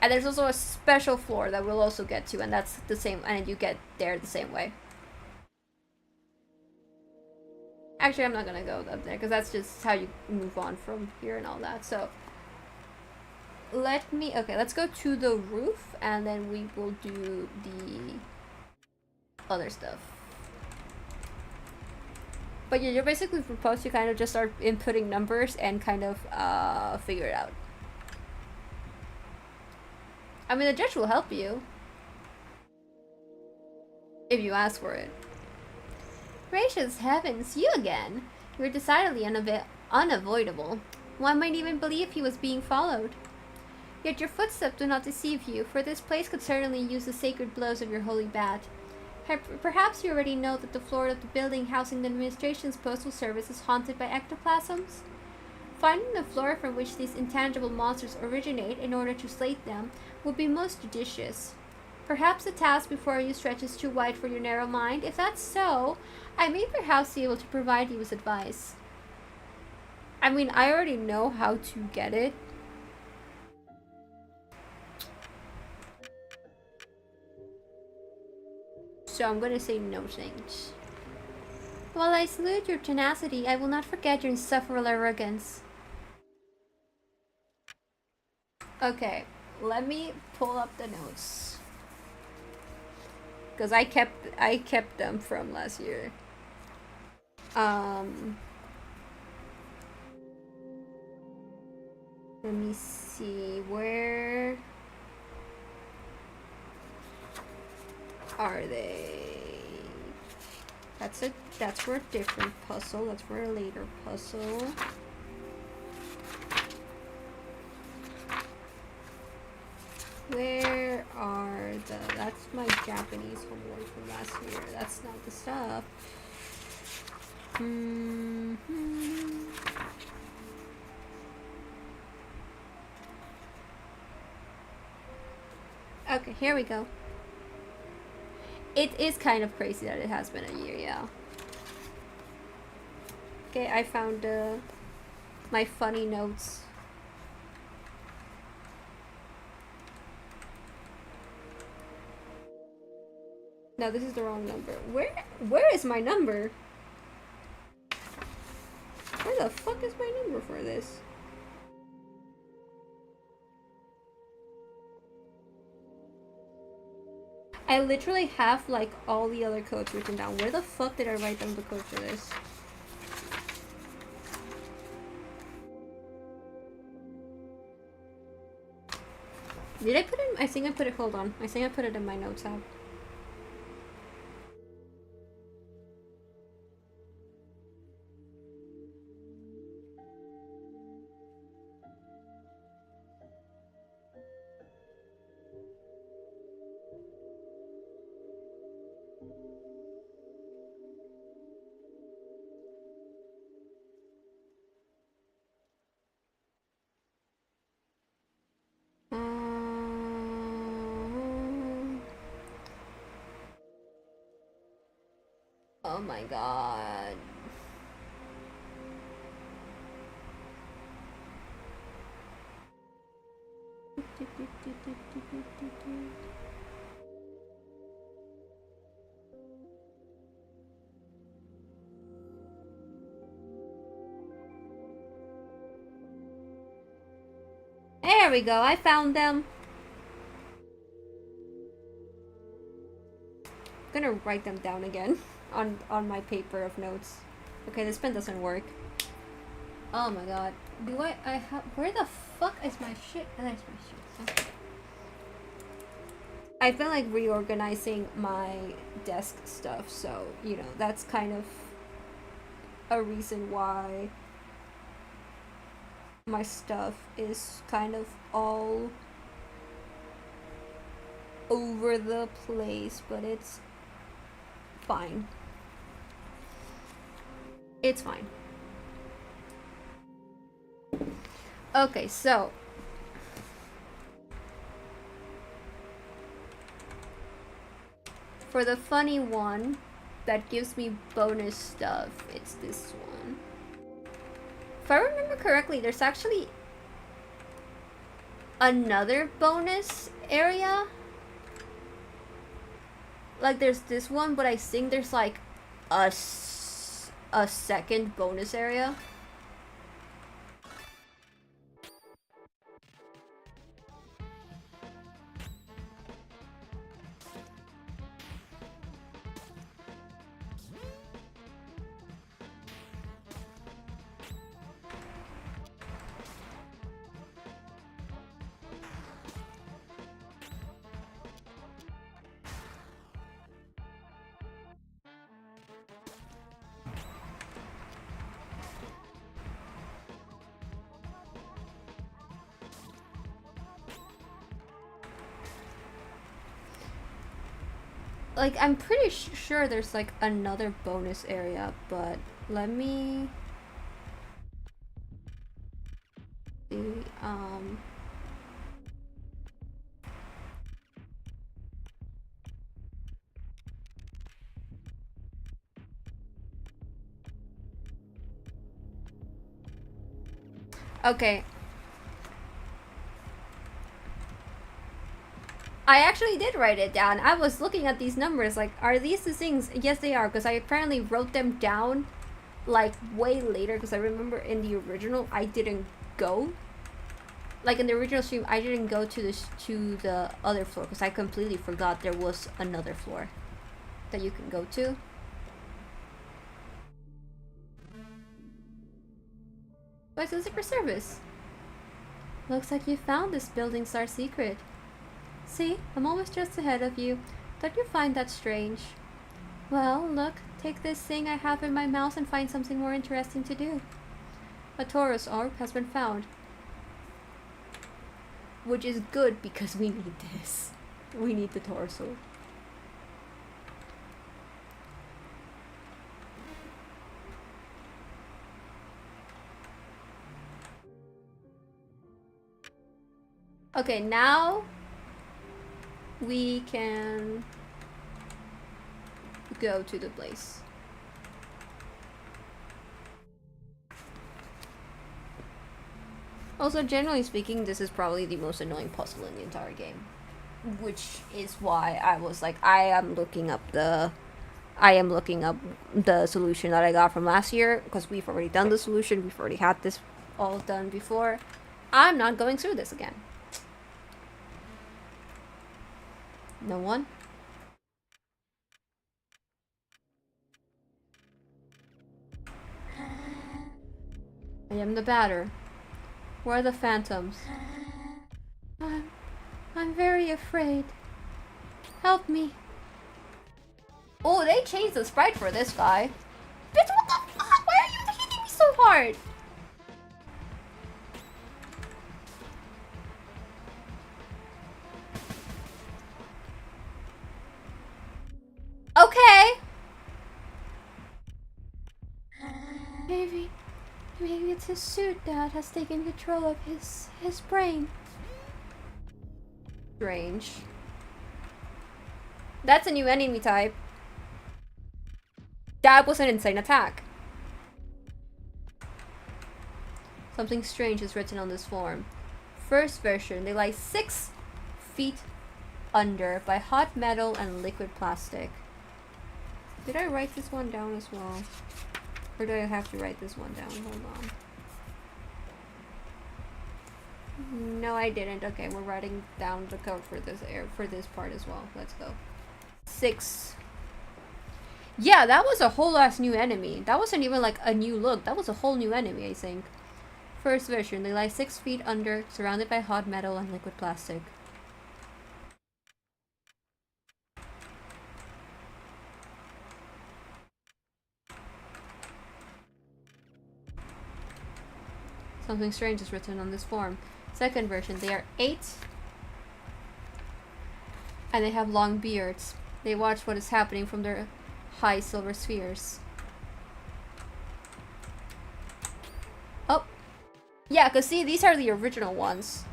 And there's also a special floor that we'll also get to, and that's the same, and you get there the same way. Actually, I'm not gonna go up there because that's just how you move on from here and all that. So let's go to the roof, and then we will do the other stuff. But yeah, you're basically supposed to kind of just start inputting numbers and kind of figure it out. I mean, the judge will help you if you ask for it. Gracious heavens, you again! You're decidedly unavoidable. One might even believe he was being followed. Yet your footsteps do not deceive you, for this place could certainly use the sacred blows of your holy bat. Perhaps you already know that the floor of the building housing the administration's postal service is haunted by ectoplasms? Finding the floor from which these intangible monsters originate in order to slate them would be most judicious. Perhaps the task before you stretches too wide for your narrow mind. If that's so, I may perhaps be able to provide you with advice. I mean, I already know how to get it. So I'm gonna say no thanks. While I salute your tenacity, I will not forget your insufferable arrogance. Okay, let me pull up the notes. Because I kept them from last year. Let me see, where are they? That's for a different puzzle. That's for a later puzzle. Where are that's my Japanese homework from last year. That's not the stuff. Okay, here we go. It is kind of crazy that it has been a year, yeah. Okay, I found my funny notes. No, this is the wrong number. Where is my number? Where the fuck is my number for this? I literally have like all the other codes written down. Where the fuck did I write down the code for this? Did I put it? I think I put it. Hold on. I think I put it in my notes app. Oh my god. There we go, I found them. I'm gonna write them down again on my paper of notes. Okay, this pen doesn't work. Oh my god. Do I have, where the fuck is my shit? That's my shit. Okay. I've been like reorganizing my desk stuff, so you know, that's kind of a reason why my stuff is kind of all over the place, but it's fine. It's fine. Okay, so for the funny one that gives me bonus stuff, it's this one. If I remember correctly, there's actually another bonus area. Like there's this one, but I think there's like a second bonus area. Like, I'm pretty sure there's like another bonus area, but let me see. Okay. I actually did write it down. I was looking at these numbers, like, are these the things? Yes, they are, because I apparently wrote them down, like, way later, because I remember in the original, I didn't go. Like, in the original stream, I didn't go to the other floor, because I completely forgot there was another floor that you can go to. What's the secret service? Looks like you found this building's our secret. See, I'm always just ahead of you. Don't you find that strange? Well, look, take this thing I have in my mouth and find something more interesting to do. A Taurus orb has been found. Which is good because we need this. We need the Taurus orb. Okay, now we can go to the place. Also, generally speaking, this is probably the most annoying puzzle in the entire game. Which is why I was like, I am looking up the solution that I got from last year, because we've already done the solution, we've already had this all done before. I'm not going through this again. No one? I am the batter. Where are the phantoms? I'm very afraid. Help me. Oh, they changed the sprite for this guy. Bitch, what the fuck? Why are you hitting me so hard? Okay. Maybe it's his suit that has taken control of his brain. Strange. That's a new enemy type. That was an insane attack. Something strange is written on this form. First version, they lie 6 feet under by hot metal and liquid plastic. Did I write this one down as well? Or do I have to write this one down? Hold on. No, I didn't. Okay, we're writing down the code for this part as well. Let's go. 6. Yeah, that was a whole ass new enemy. That wasn't even like a new look. That was a whole new enemy, I think. First version, they lie 6 feet under, surrounded by hot metal and liquid plastic. Something strange is written on this form. Second version, they are 8. And they have long beards. They watch what is happening from their high silver spheres. Oh. Yeah, because see, these are the original ones.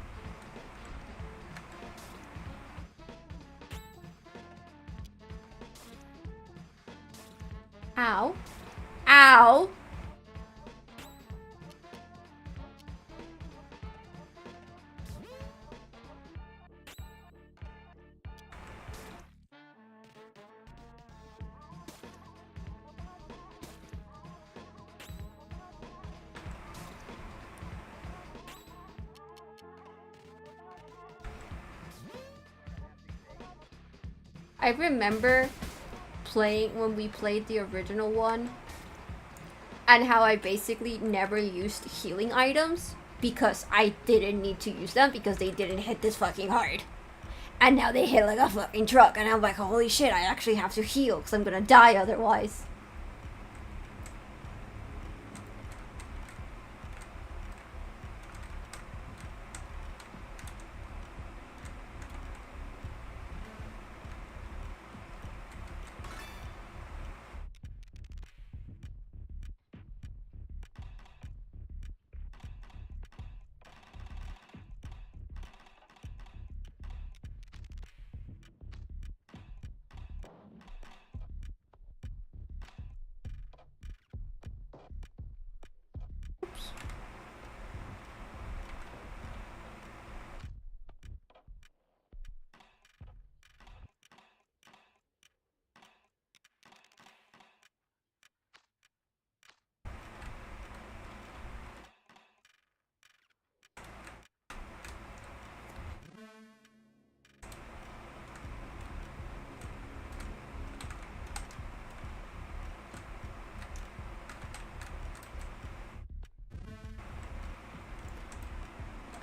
Ow. Ow. I remember playing when we played the original one and how I basically never used healing items because I didn't need to use them because they didn't hit this fucking hard. And now they hit like a fucking truck and I'm like, holy shit, I actually have to heal because I'm gonna die otherwise.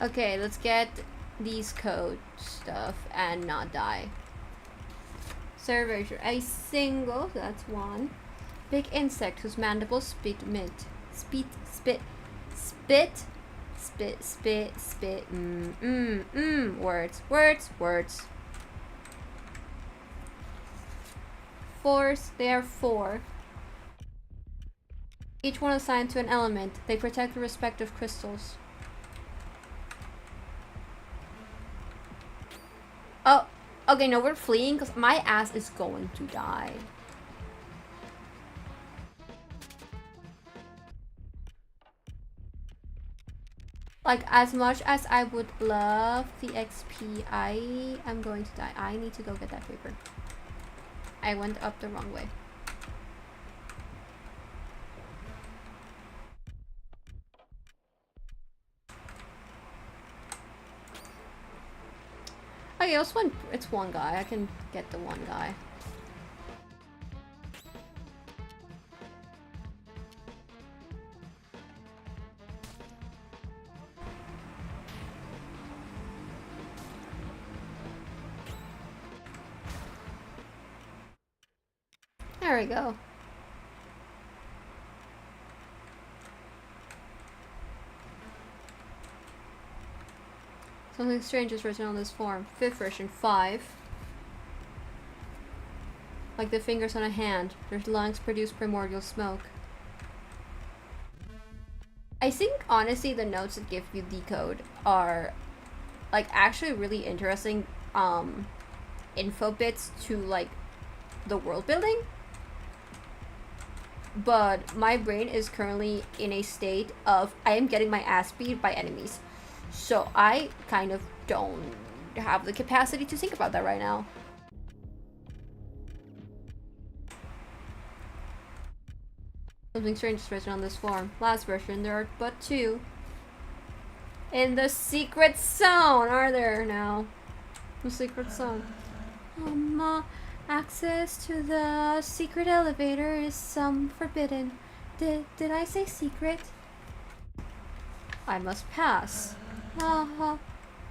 Okay, let's get these code stuff and not die. Server, a single, that's 1. Big insect whose mandibles spit, words. Fours, they are 4. Each one assigned to an element. They protect the respective crystals. Oh, okay, no, we're fleeing because my ass is going to die. Like, as much as I would love the XP, I am going to die. I need to go get that paper. I went up the wrong way. Okay, it's one guy. I can get the one guy. There we go. Something strange is written on this form. 5th version, 5. Like the fingers on a hand, their lungs produce primordial smoke. I think, honestly, the notes that give you the code are, like, actually really interesting, info bits to, like, the world building. but my brain is currently in a state of I am getting my ass beat by enemies. So I kind of don't have the capacity to think about that right now. Something strange is written on this form. Last version, there are but 2. In the secret zone, are there now? The secret zone. Access to the secret elevator is forbidden. Did I say secret? I must pass.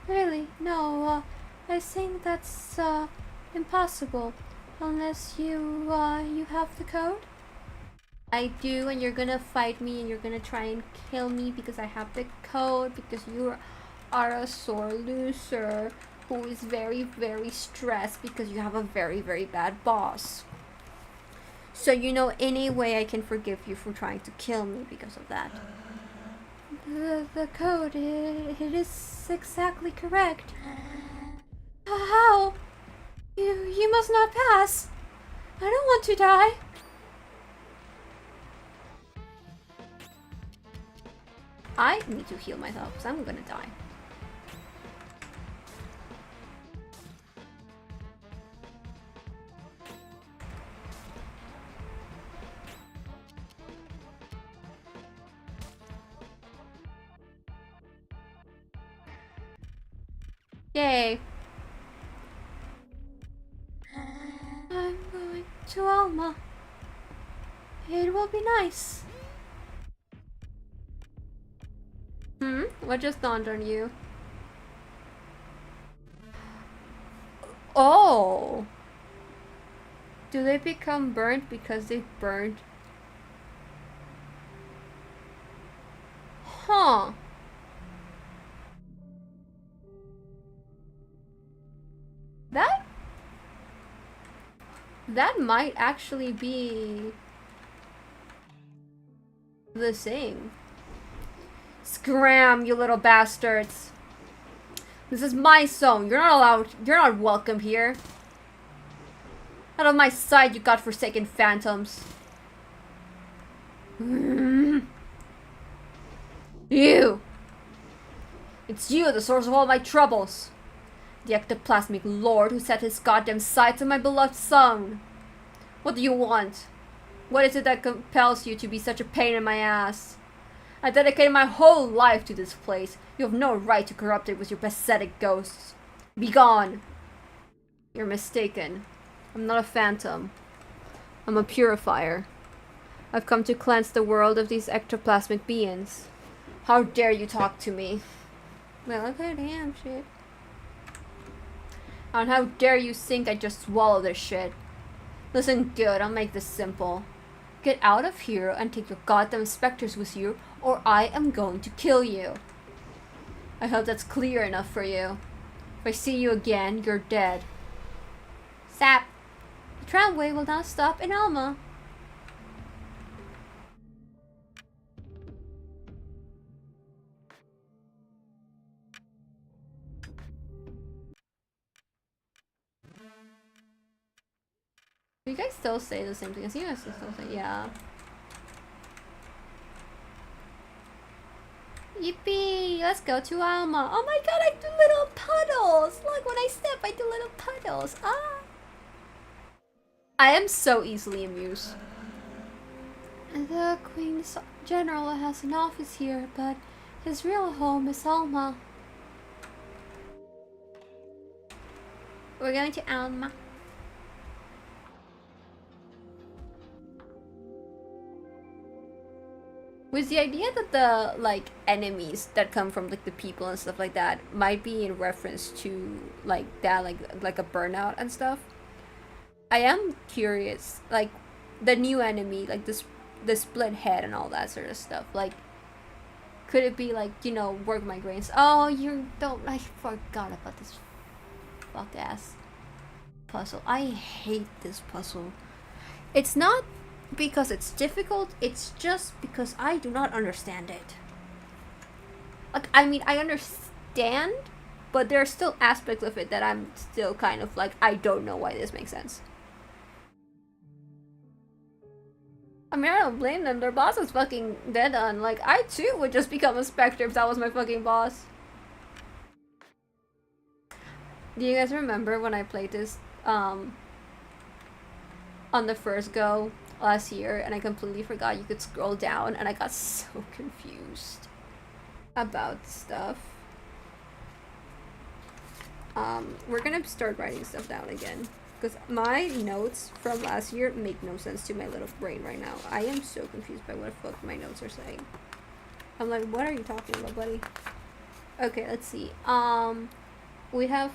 Really? No, I think that's impossible. Unless you have the code? I do, and you're gonna fight me and you're gonna try and kill me because I have the code, because you are a sore loser who is very, very stressed because you have a very, very bad boss. So you know, any way I can forgive you for trying to kill me because of that. The code, it is exactly correct. How? You must not pass. I don't want to die. I need to heal myself because I'm gonna die. Yay. I'm going to Alma. It will be nice. What just dawned on you? Oh! Do they become burnt because they burned? Huh. That might actually be the thing. Scram, you little bastards. This is my zone. You're not allowed. You're not welcome here. Out of my sight, you godforsaken phantoms. You! It's you, the source of all my troubles. The ectoplasmic lord who set his goddamn sights on my beloved son. What do you want? What is it that compels you to be such a pain in my ass? I dedicated my whole life to this place. You have no right to corrupt it with your pathetic ghosts. Begone! You're mistaken. I'm not a phantom. I'm a purifier. I've come to cleanse the world of these ectoplasmic beings. How dare you talk to me? Well, okay, damn shit. And how dare you think I just swallow this shit? Listen good, I'll make this simple. Get out of here and take your goddamn specters with you, or I am going to kill you. I hope that's clear enough for you. If I see you again, you're dead. Sap! The tramway will now stop in Alma. Do you guys still say the same thing? I see you guys still say, yeah. Yippee! Let's go to Alma. Oh my god, I do little puddles! Look, when I step, I do little puddles. Ah! I am so easily amused. The Queen's General has an office here, but his real home is Alma. We're going to Alma. With the idea that the, like, enemies that come from, like, the people and stuff like that might be in reference to, like, that, like a burnout and stuff. I am curious, like, the new enemy, like, the split head and all that sort of stuff. Like, could it be, like, you know, work migraines? Oh, I forgot about this fuck-ass puzzle. I hate this puzzle. It's not because it's difficult, it's just because I do not understand it. Like, I mean, I understand, but there are still aspects of it that I'm still kind of like, I don't know why this makes sense. I mean, I don't blame them. Their boss was fucking dead on. Like, I too would just become a Spectre if that was my fucking boss. Do you guys remember when I played this, on the first go last year, and I completely forgot you could scroll down, and I got so confused about stuff. We're gonna start writing stuff down again, because my notes from last year make no sense to my little brain right now. I am so confused by what the fuck my notes are saying. I'm like, what are you talking about, buddy? Okay, let's see. We have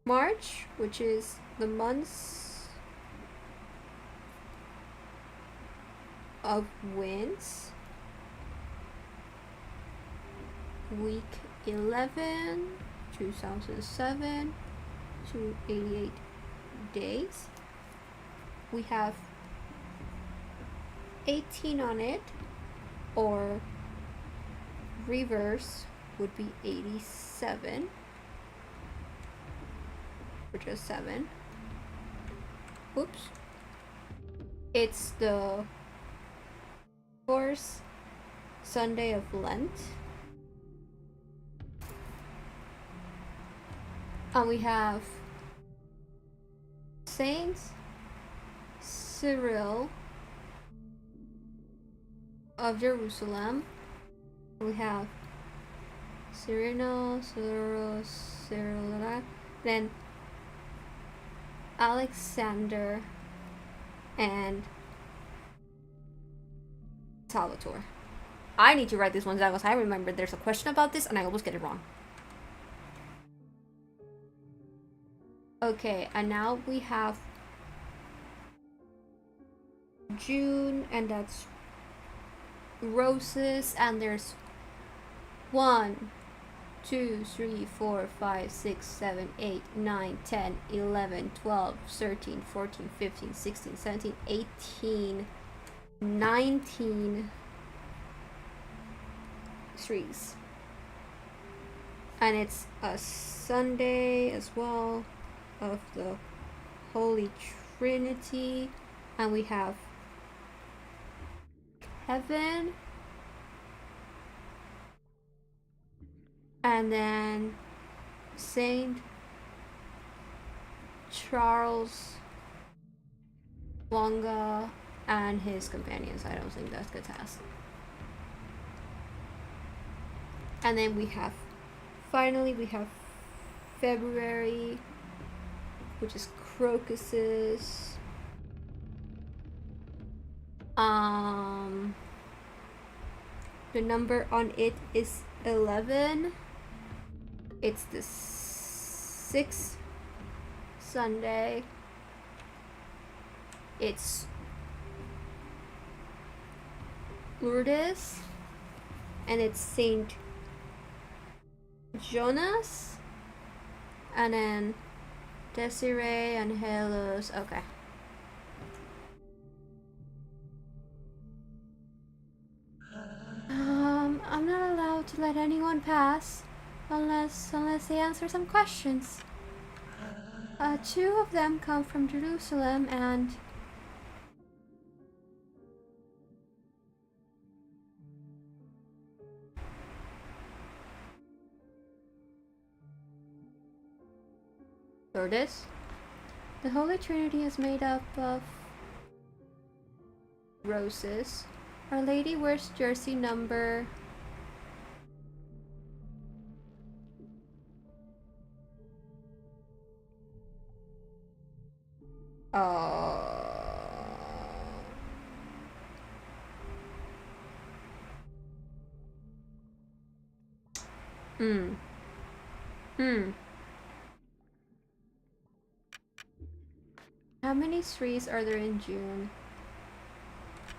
March, which is the months of winds. Week 11, 2007 to 88 days. We have 18 on it, or reverse would be 87, for just 7. Oops. It's the 4th Sunday of Lent. And we have Saint Cyril of Jerusalem. We have Cyril, then Alexander and Salvatore. I need to write this one down because I remember there's a question about this and I always get it wrong. Okay, and now we have June, and that's roses, and there's 1, 2, 3, 4, 5, 6, 7, 8, 9, 10, 11, 12, 13, 14, 15, 16, 17, 18, 19 trees. And it's a Sunday as well of the Holy Trinity, and we have Heaven, and then Saint Charles Longa and his companions. I don't think that's good to ask. And then we have, finally, we have February, which is crocuses. The number on it is 11. It's the 6th Sunday. It's Lourdes, and it's Saint Jonas, and then Desiree and Helos. Okay. I'm not allowed to let anyone pass unless they answer some questions. 2 of them come from Jerusalem, and Lourdes. The Holy Trinity is made up of roses. Our Lady wears jersey number How many threes are there in June?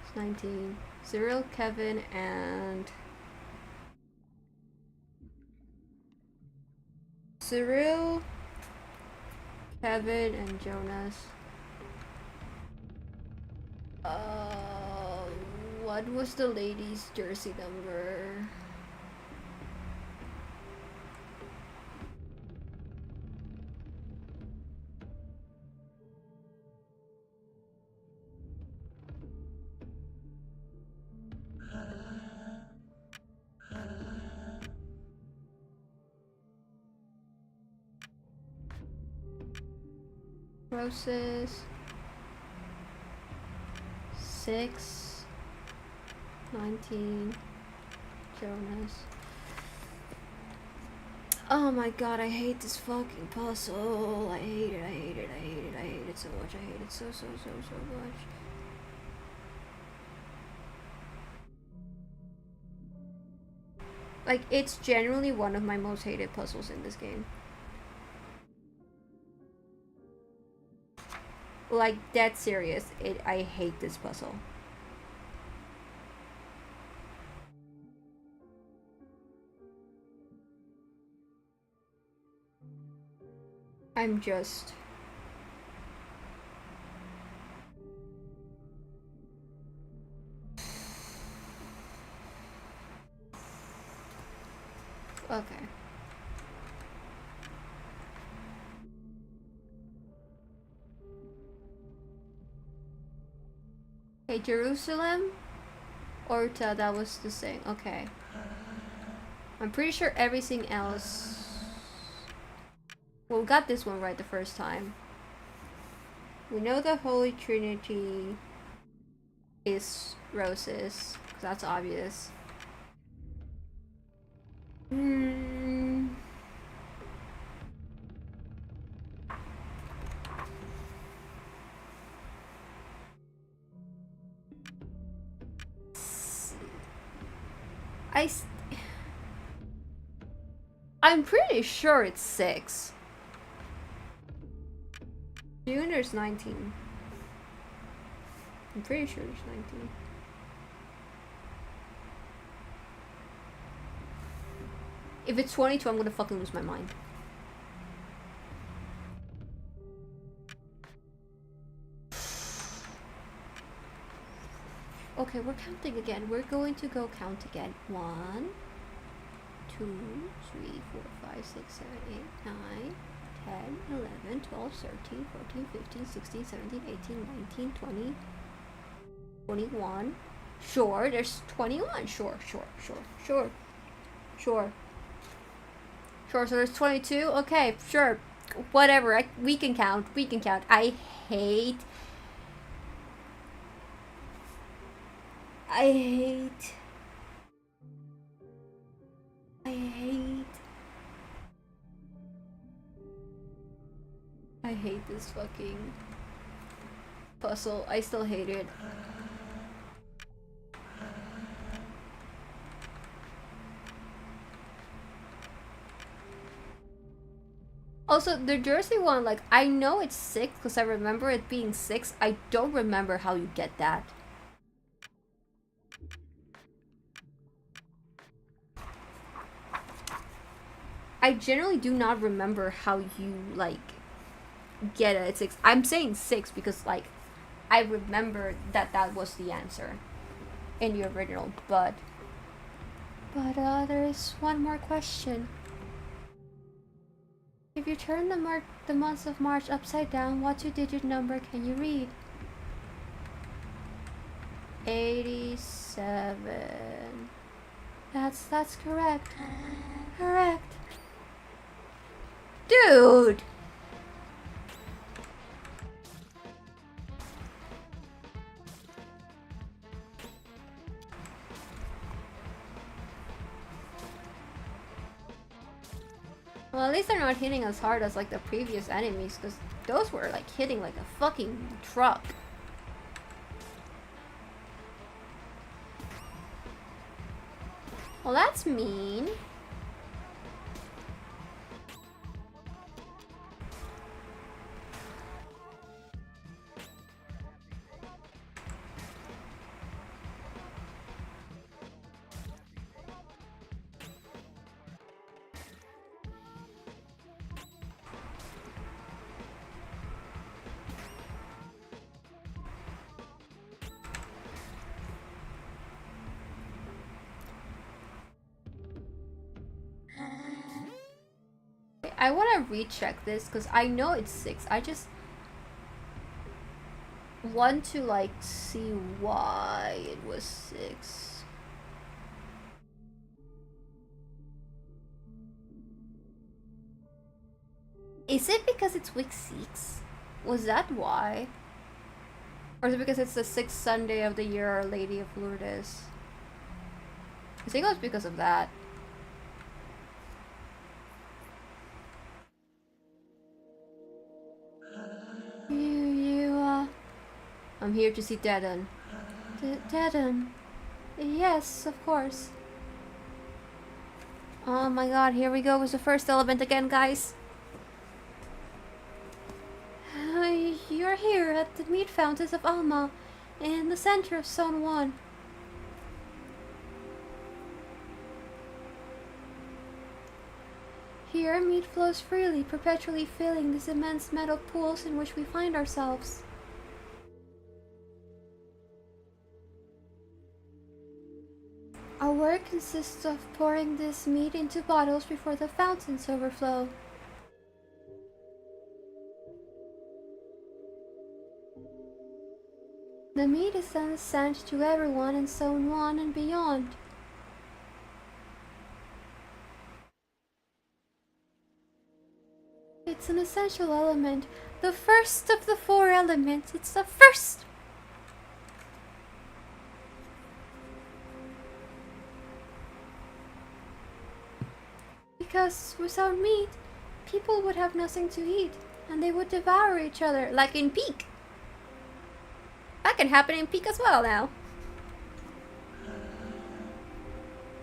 It's 19. Cyril, Kevin, and Cyril, Kevin, and Jonas. What was the lady's jersey number? Roses. 6. 19. Jonas. Oh my god, I hate this fucking puzzle. I hate it, I hate it, I hate it, I hate it so much. I hate it so much. Like, it's generally one of my most hated puzzles in this game. Like, dead serious. I hate this puzzle. I'm just... Okay. Okay, Jerusalem? Orta, that was the same. Okay. I'm pretty sure everything else... Well, we got this one right the first time. We know the Holy Trinity is roses. That's obvious. I'm pretty sure it's 6. Lunar's 19. I'm pretty sure it's 19. If it's 22, I'm gonna fucking lose my mind. Okay, we're counting again. We're going to go count again. 1, 2, 3, 4, 5, 6, 7, 8, 9, 10, 11, 12, 13, 14, 15, 16, 17, 18, 19, 20, 21. Sure, there's 21. Sure. So there's 22. Okay, sure. Whatever. We can count. I hate this fucking puzzle. I still hate it. Also, the Jersey one, like, I know it's 6 because I remember it being 6. I don't remember how you get that. I generally do not remember how you, like, get it at 6. I'm saying 6 because, like, I remember that was the answer in the original, but there's one more question. If you turn the months of March upside down, what 2-digit number can you read? 87. That's correct. Correct. Dude! Well, at least they're not hitting as hard as, like, the previous enemies, because those were, like, hitting like a fucking truck. Well, that's mean. I want to recheck this because I know it's 6. I just want to, like, see why it was 6. Is it because it's week 6? Was that why? Or is it because it's the 6th Sunday of the year, Our Lady of Lourdes? I think it was because of that. I'm here to see Dedan. Dedan? Yes, of course. Oh my god, here we go with the first element again, guys. You're here at the meat fountains of Alma, in the center of Zone 1. Here, meat flows freely, perpetually filling these immense metal pools in which we find ourselves. Our work consists of pouring this meat into bottles before the fountains overflow. The meat is then sent to everyone in Zone 1 and beyond. It's an essential element, the first of the 4 elements. It's the first! Because without meat, people would have nothing to eat, and they would devour each other, like in Peak. That can happen in Peak as well now.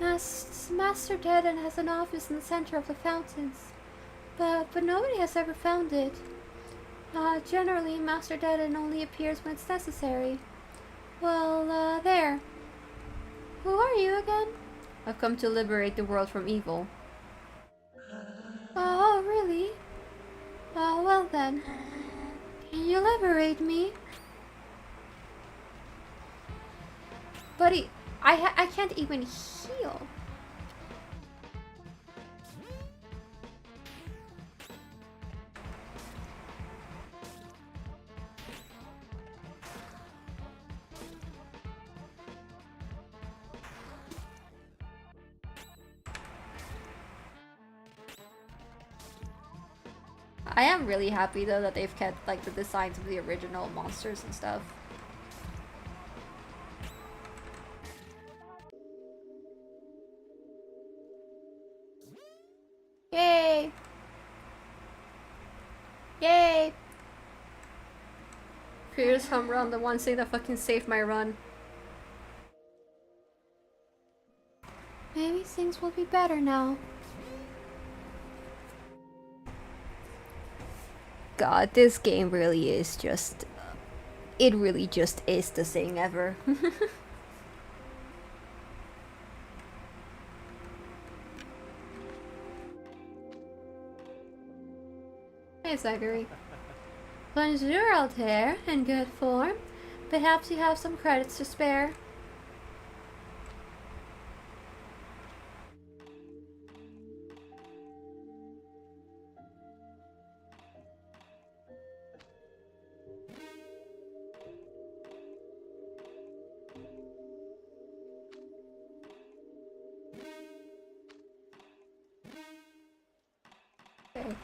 Master Dedan has an office in the center of the fountains, but nobody has ever found it. Generally, Master Dedan only appears when it's necessary. Well, there. Who are you again? I've come to liberate the world from evil. Oh, really? Well then. Can you liberate me? Buddy, I can't even heal. I am really happy though that they've kept like the designs of the original monsters and stuff. Yay! Yay! Fierce home run, the one thing that fucking saved my run. Maybe things will be better now. God, this game really is just... it really just is the thing ever. Hey, Zachary. Bonjour, Altair. In good form. Perhaps you have some credits to spare. Okay.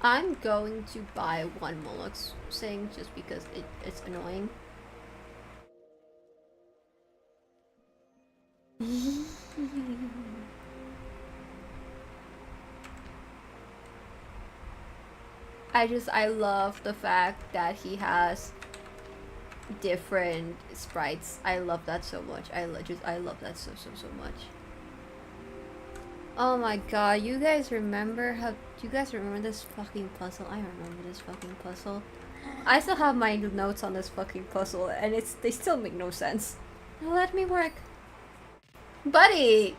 I'm going to buy one Moloch's thing just because it's annoying. I love the fact that he has different sprites. I love that so much. I love that so much. Oh my god, you guys remember this fucking puzzle? I remember this fucking puzzle. I still have my notes on this fucking puzzle and they still make no sense. Now let me work. Buddy!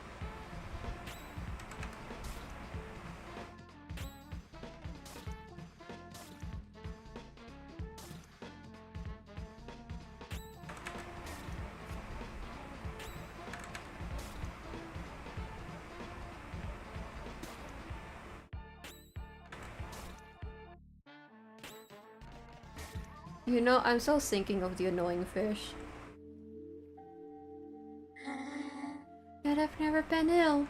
You know, I'm still thinking of the annoying fish. But I've never been ill.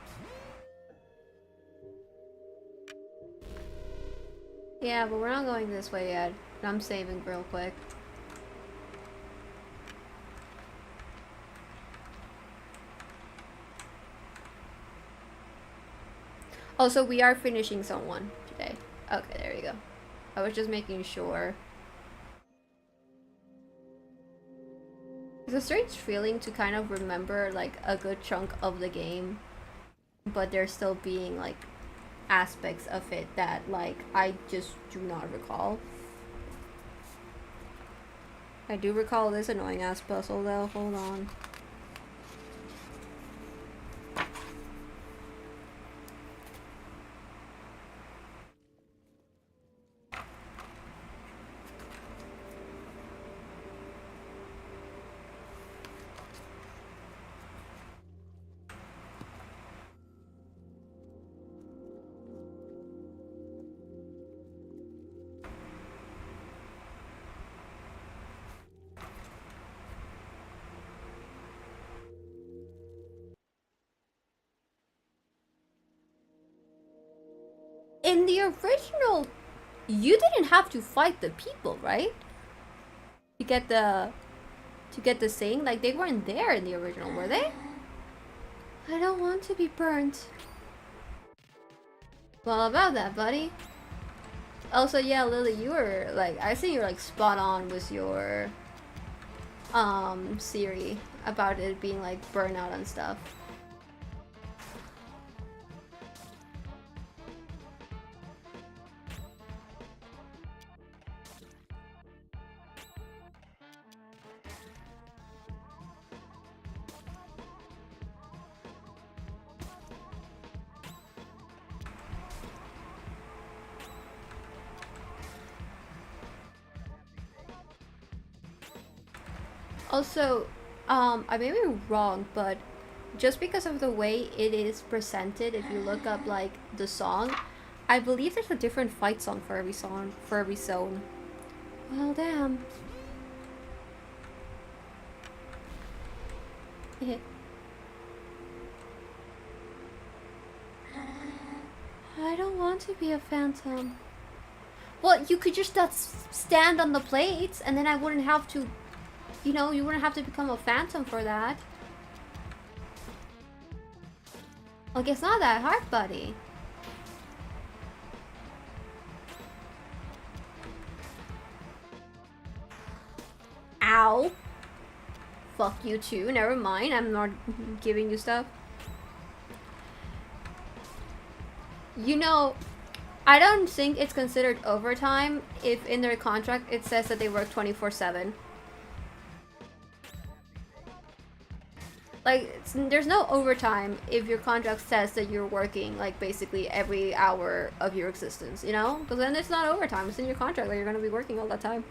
Yeah, but we're not going this way yet. I'm saving real quick. Oh, so we are finishing Zone 1 today. Okay, there you go. I was just making sure. It's a strange feeling to kind of remember like a good chunk of the game, but there still being like aspects of it that like I just do not recall. I do recall this annoying ass puzzle though. Hold on. In the original, you didn't have to fight the people, right? To get the thing? Like, they weren't there in the original, were they? I don't want to be burnt. Well, about that, buddy. Also, yeah, Lily, you were, like, I think you were, like, spot on with your, theory about it being, like, burnout and stuff. Also, I may be wrong, but just because of the way it is presented, if you look up like the song, I believe there's a different fight song for every zone. Well, damn. I don't want to be a phantom. Well, you could just stand on the plates, and then I wouldn't have to, you know, you wouldn't have to become a phantom for that. Like, it's not that hard, buddy. Ow. Fuck you too, never mind, I'm not giving you stuff. You know, I don't think it's considered overtime if in their contract it says that they work 24/7. Like, there's no overtime if your contract says that you're working, like, basically every hour of your existence, you know? Because then it's not overtime, it's in your contract that you're gonna be working all that time.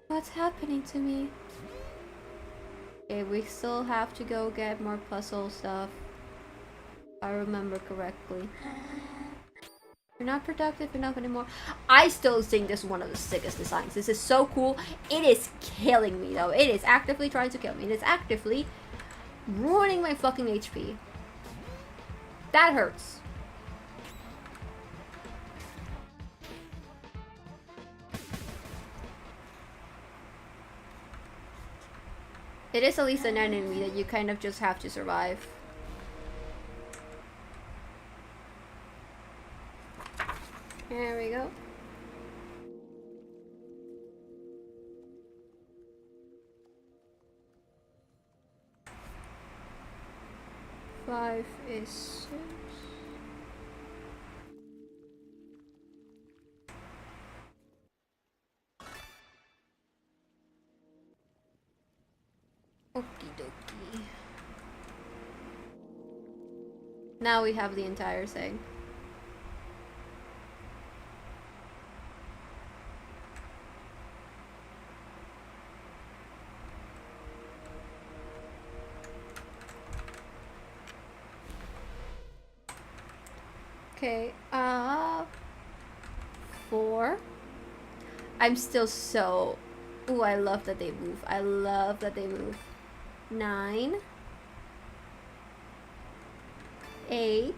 What's happening to me? Okay, we still have to go get more puzzle stuff. If I remember correctly. You're not productive enough anymore. I still think this is one of the sickest designs. This is so cool. It is killing me though. It is actively trying to kill me. It is actively ruining my fucking HP. That hurts. It is at least an enemy that you kind of just have to survive. There we go. Five is 6. Okie dokie. Now we have the entire thing. Okay, 4. I'm still so... Ooh, I love that they move. I love that they move. 9. 8.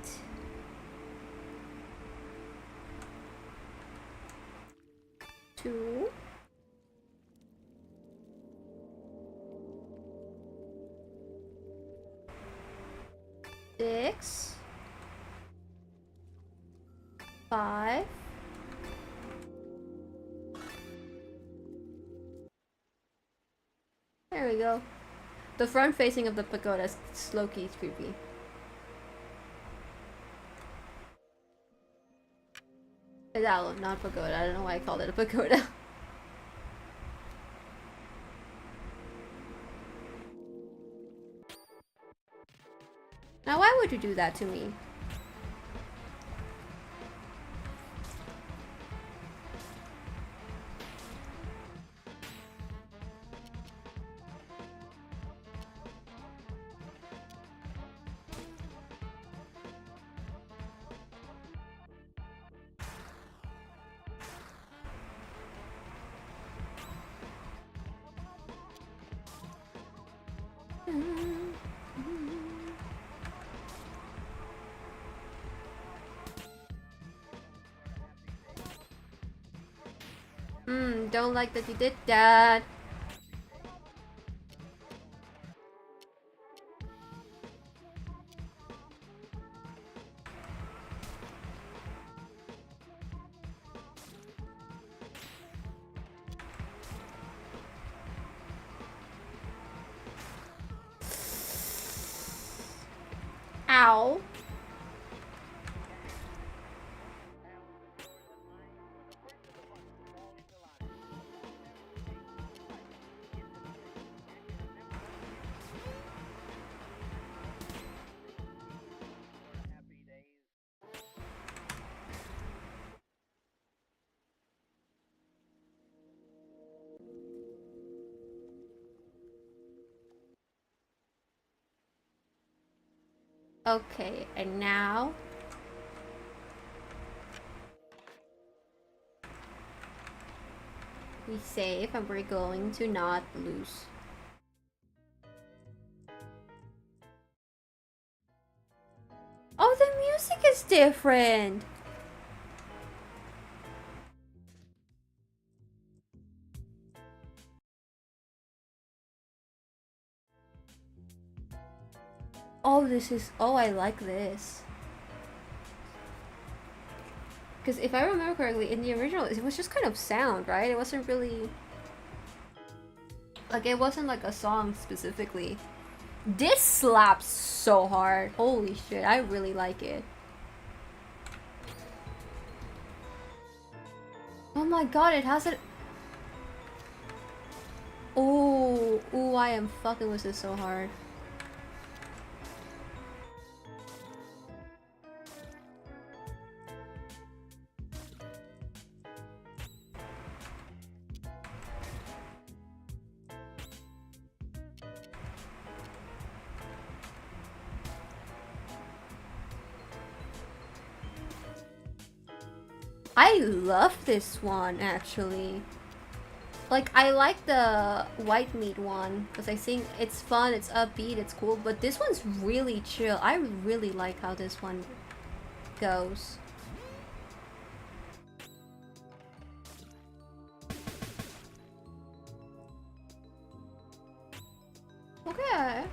2. Six. 5. There we go. The front facing of the pagoda is low-key creepy. That one, not pagoda. I don't know why I called it a pagoda. Now, why would you do that to me? Don't like that you did that. Ow. Okay, and now we save and we're going to not lose. Oh, the music is different! Oh, this is... Oh, I like this. Because if I remember correctly, in the original, it was just kind of sound, right? It wasn't really... Like, it wasn't like a song specifically. This slaps so hard. Holy shit, I really like it. Oh my god, it has it. Oh, ooh, I am fucking with this so hard. I love this one, actually. Like, I like the white meat one, because I think it's fun, it's upbeat, it's cool, but this one's really chill. I really like how this one goes. Okay.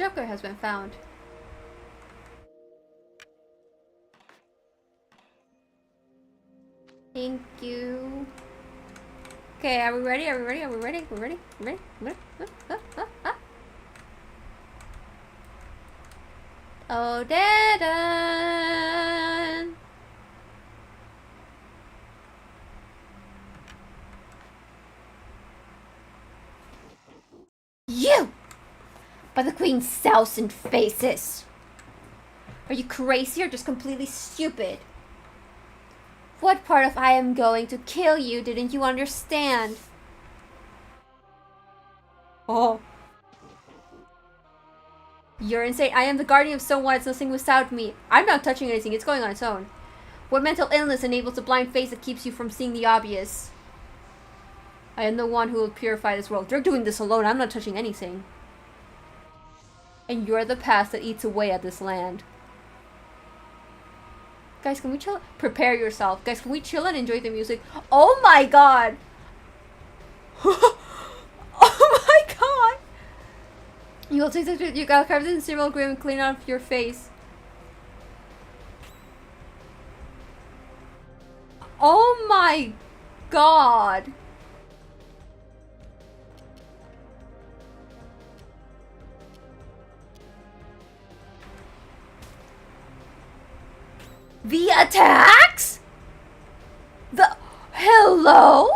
Joker has been found. Thank you. Okay, are we ready? Are we ready? Are we ready? We're ready? We're ready? We're ready? Oh, Dead. You! By the Queen's thousand faces! Are you crazy or just completely stupid? What part of I am going to kill you didn't you understand? Oh. You're insane. I am the guardian of someone. It's nothing without me. I'm not touching anything. It's going on its own. What mental illness enables a blind face that keeps you from seeing the obvious? I am the one who will purify this world. You're doing this alone. I'm not touching anything. And you're the past that eats away at this land. Guys, can we chill? Prepare yourself. Guys, can we chill and enjoy the music? Oh my god! Oh my god! You will take the you got carved in cereal grim and clean off your face. Oh my god! The attacks? The hello?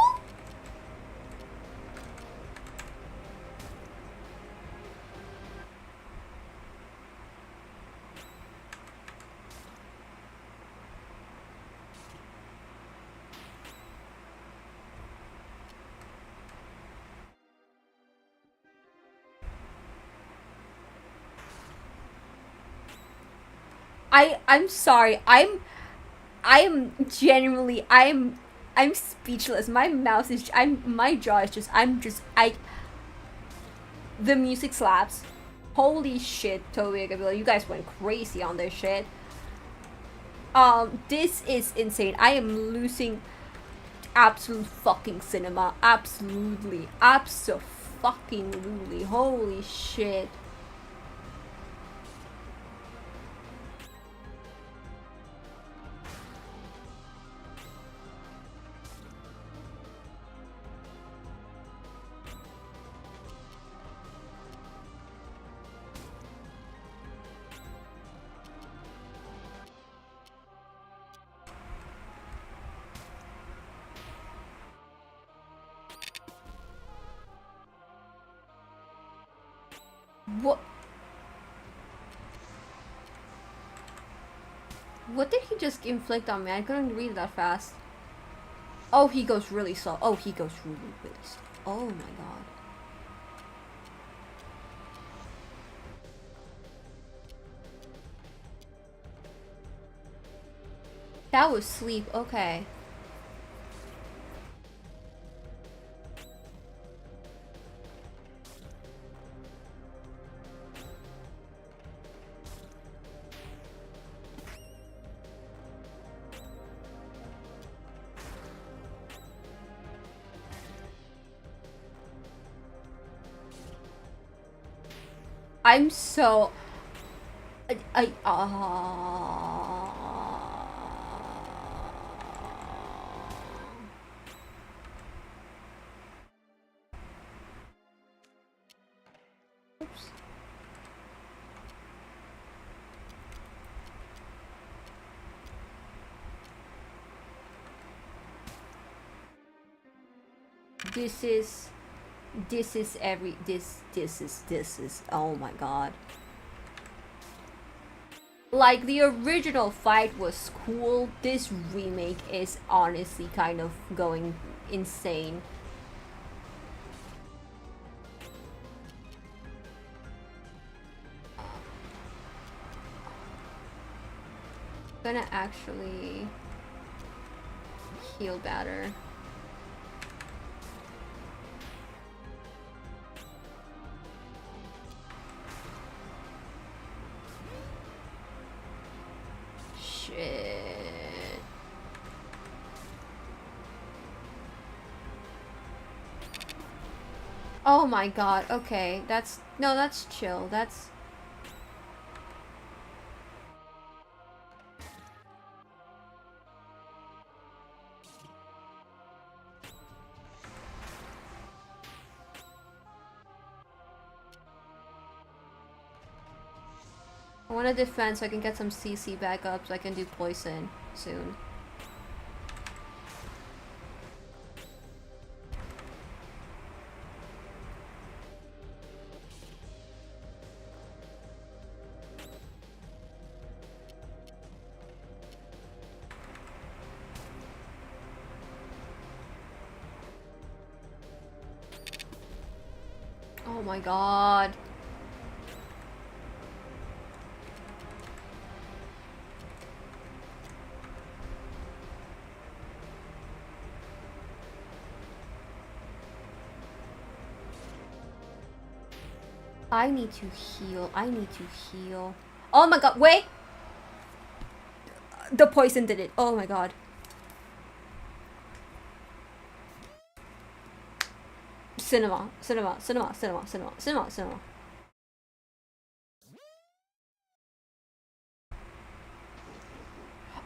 I'm sorry. I'm genuinely I'm speechless. My mouth is my jaw is just the music slaps. Holy shit, Toby Gabila, you guys went crazy on this shit. This is insane. I am losing absolute fucking cinema. Absolutely. Abso-fucking-lutely. Holy shit. What did he just inflict on me? I couldn't read that fast. Oh, he goes really slow. Oh, he goes really, really slow. Oh my god. That was sleep. Okay. I'm so... Oops. This is oh my god. Like, the original fight was cool. This remake is honestly kind of going insane. I'm gonna actually heal better. Shit. Oh my god, okay. That's chill. That's I want to defend so I can get some CC back up so I can do poison soon. Oh my god. I need to heal. I need to heal. Oh my god, wait! The poison did it. Oh my god. Cinema, cinema, cinema, cinema, cinema, cinema, cinema.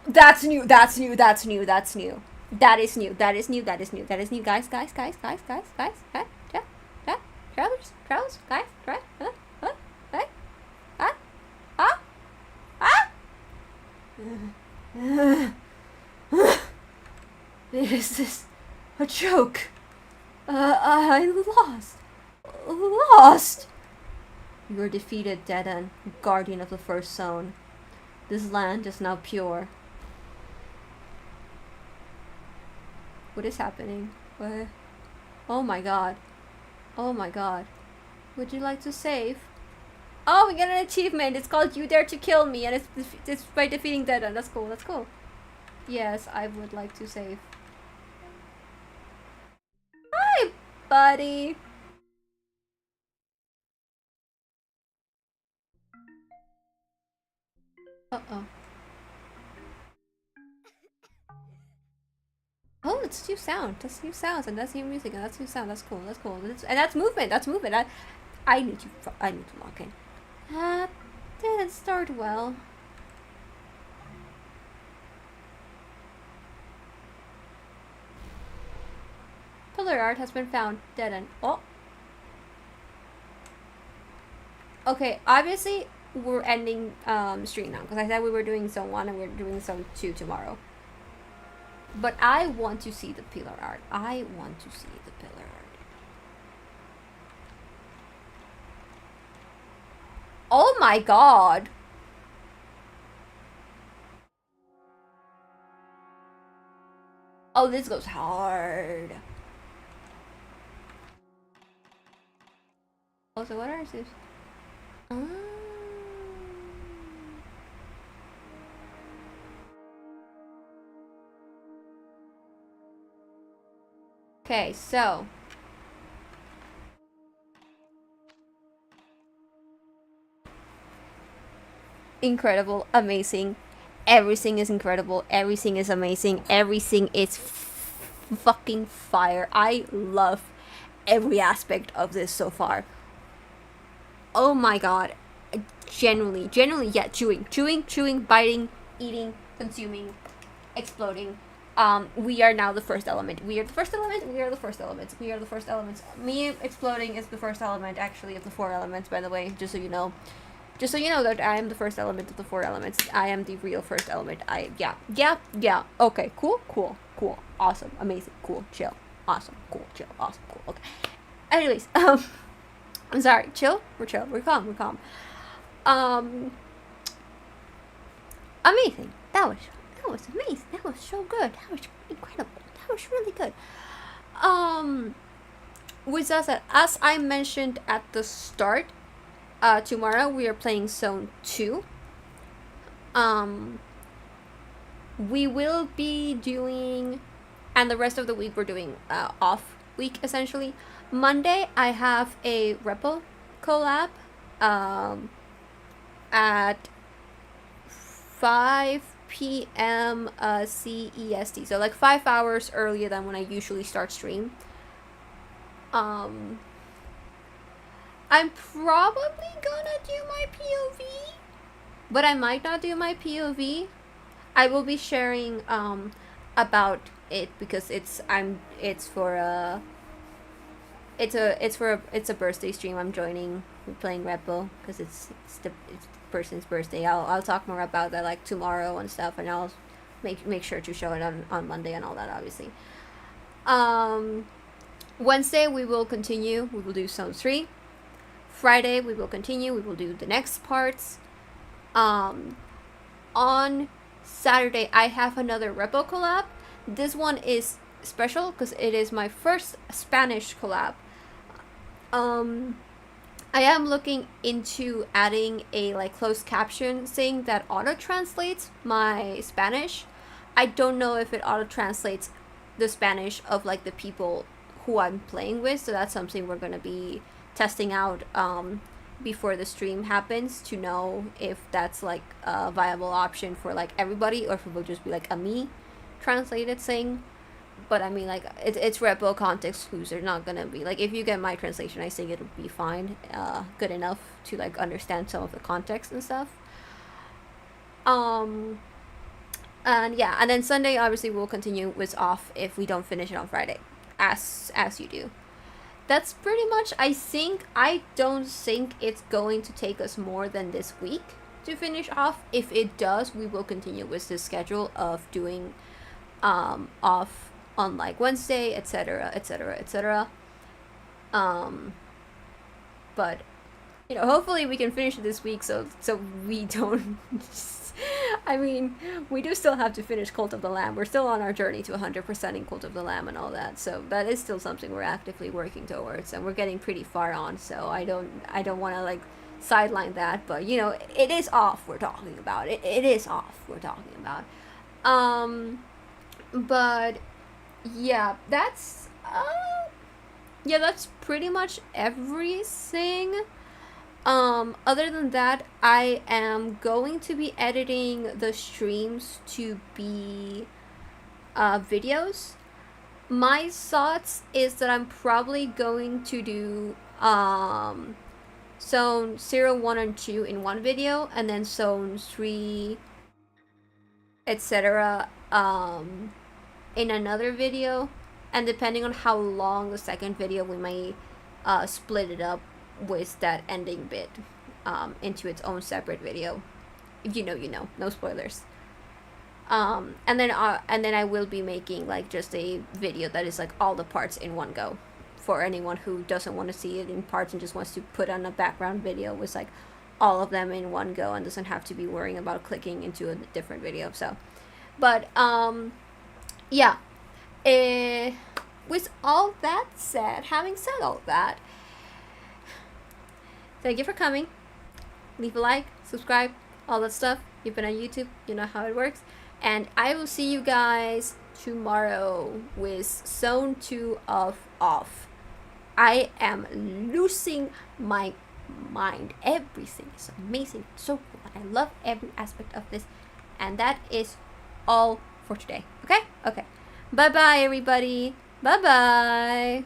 That's new, that's new, that's new, that's new. That is new, that is new, that is new, that is new. Guys, guys, guys, guys, guys, guys, guys, yeah, yeah, travelers, travelers, guys, right, right, Is this a joke? I lost. You are defeated, Dead End, guardian of the first zone. This land is now pure. What is happening? What? Oh my god. Oh my god. Would you like to save? Oh, we get an achievement. It's called You Dare to Kill Me, and it's by defeating Dead End. That's cool. That's cool. Yes, I would like to save. Hi, buddy. Uh-oh. Oh, it's new sound. That's new sounds, and that's new music, and that's new sound. That's cool. That's cool. And that's movement. That's movement. I need to lock in. Didn't start well. Pillar art has been found. Dead end. Oh. Okay, obviously we're ending stream now because I said we were doing zone 1 and we're doing zone 2 tomorrow. But I want to see the pillar art. I want to see the pillar art. Oh my god! Oh, this goes hard. Also, what are these? Okay, so incredible, amazing. Everything is incredible. Everything is amazing. Everything is fucking fire. I love every aspect of this so far. Oh my god. Generally, yeah, chewing, biting, eating, consuming, exploding. We are now the first element. We are the first element. We are the first elements. We are the first elements. Me exploding is the first element, actually, of the 4 elements, by the way, just so you know. Just so you know that I am the first element of the 4 elements. I am the real first element. Yeah. Okay, cool. Awesome, amazing, cool, chill. Awesome, cool, chill, awesome, cool. Okay. Anyways, I'm sorry. Chill. We're calm. Amazing. That was amazing. That was so good. That was incredible. That was really good. With that said, as I mentioned at the start, tomorrow we are playing Zone 2. We will be doing, and the rest of the week we're doing off week, essentially. Monday I have a repo collab at 5 p.m. CEST, so like 5 hours earlier than when I usually start stream. I'm probably gonna do my POV, but I might not do my POV. I will be sharing about it because it's a birthday stream I'm joining. We're playing Repo because it's person's birthday. I'll talk more about that like tomorrow and stuff, and I'll make sure to show it on Monday and all that, obviously. Wednesday we will continue. We will do Zone 3. Friday we will continue. We will do the next parts. On Saturday I have another Repo collab. This one is special because it is my first Spanish collab. I am looking into adding a like closed caption thing that auto translates my Spanish. I don't know if it auto translates the Spanish of like the people who I'm playing with, so that's something we're gonna be testing out before the stream happens to know if that's like a viable option for like everybody, or if it will just be like a me translated thing. But I mean, like, it's Repo context clues. They're not gonna be like, if you get my translation, I think it'll be fine, good enough to like understand some of the context and stuff. And yeah, and then Sunday obviously we'll continue with Off if we don't finish it on Friday, as you do. That's pretty much, I don't think it's going to take us more than this week to finish Off. If it does, we will continue with this schedule of doing Off on like Wednesday, etc, etc, etc. But you know, hopefully we can finish it this week, so we don't I mean, we do still have to finish Cult of the Lamb. We're still on our journey to 100% in Cult of the Lamb and all that, so that is still something we're actively working towards, and we're getting pretty far on, so I don't want to like sideline that. But you know, it is Off we're talking about. It is Off we're talking about. But yeah, that's pretty much everything. Other than that, I am going to be editing the streams to be videos. My thoughts is that I'm probably going to do zone 0, 1, and 2 in one video, and then zone 3, etc. In another video, and depending on how long the second video, we may split it up with that ending bit into its own separate video. If you know, no spoilers. And then I will be making like just a video that is like all the parts in one go, for anyone who doesn't want to see it in parts and just wants to put on a background video with like all of them in one go and doesn't have to be worrying about clicking into a different video. So, but yeah, with all that said, having said all that, thank you for coming. Leave a like, subscribe, all that stuff. You've been on YouTube, you know how it works. And I will see you guys tomorrow with Zone 2 of Off. I am losing my mind. Everything is amazing, so cool. I love every aspect of this. And that is all for today. Okay? Okay. Bye-bye, everybody. Bye-bye.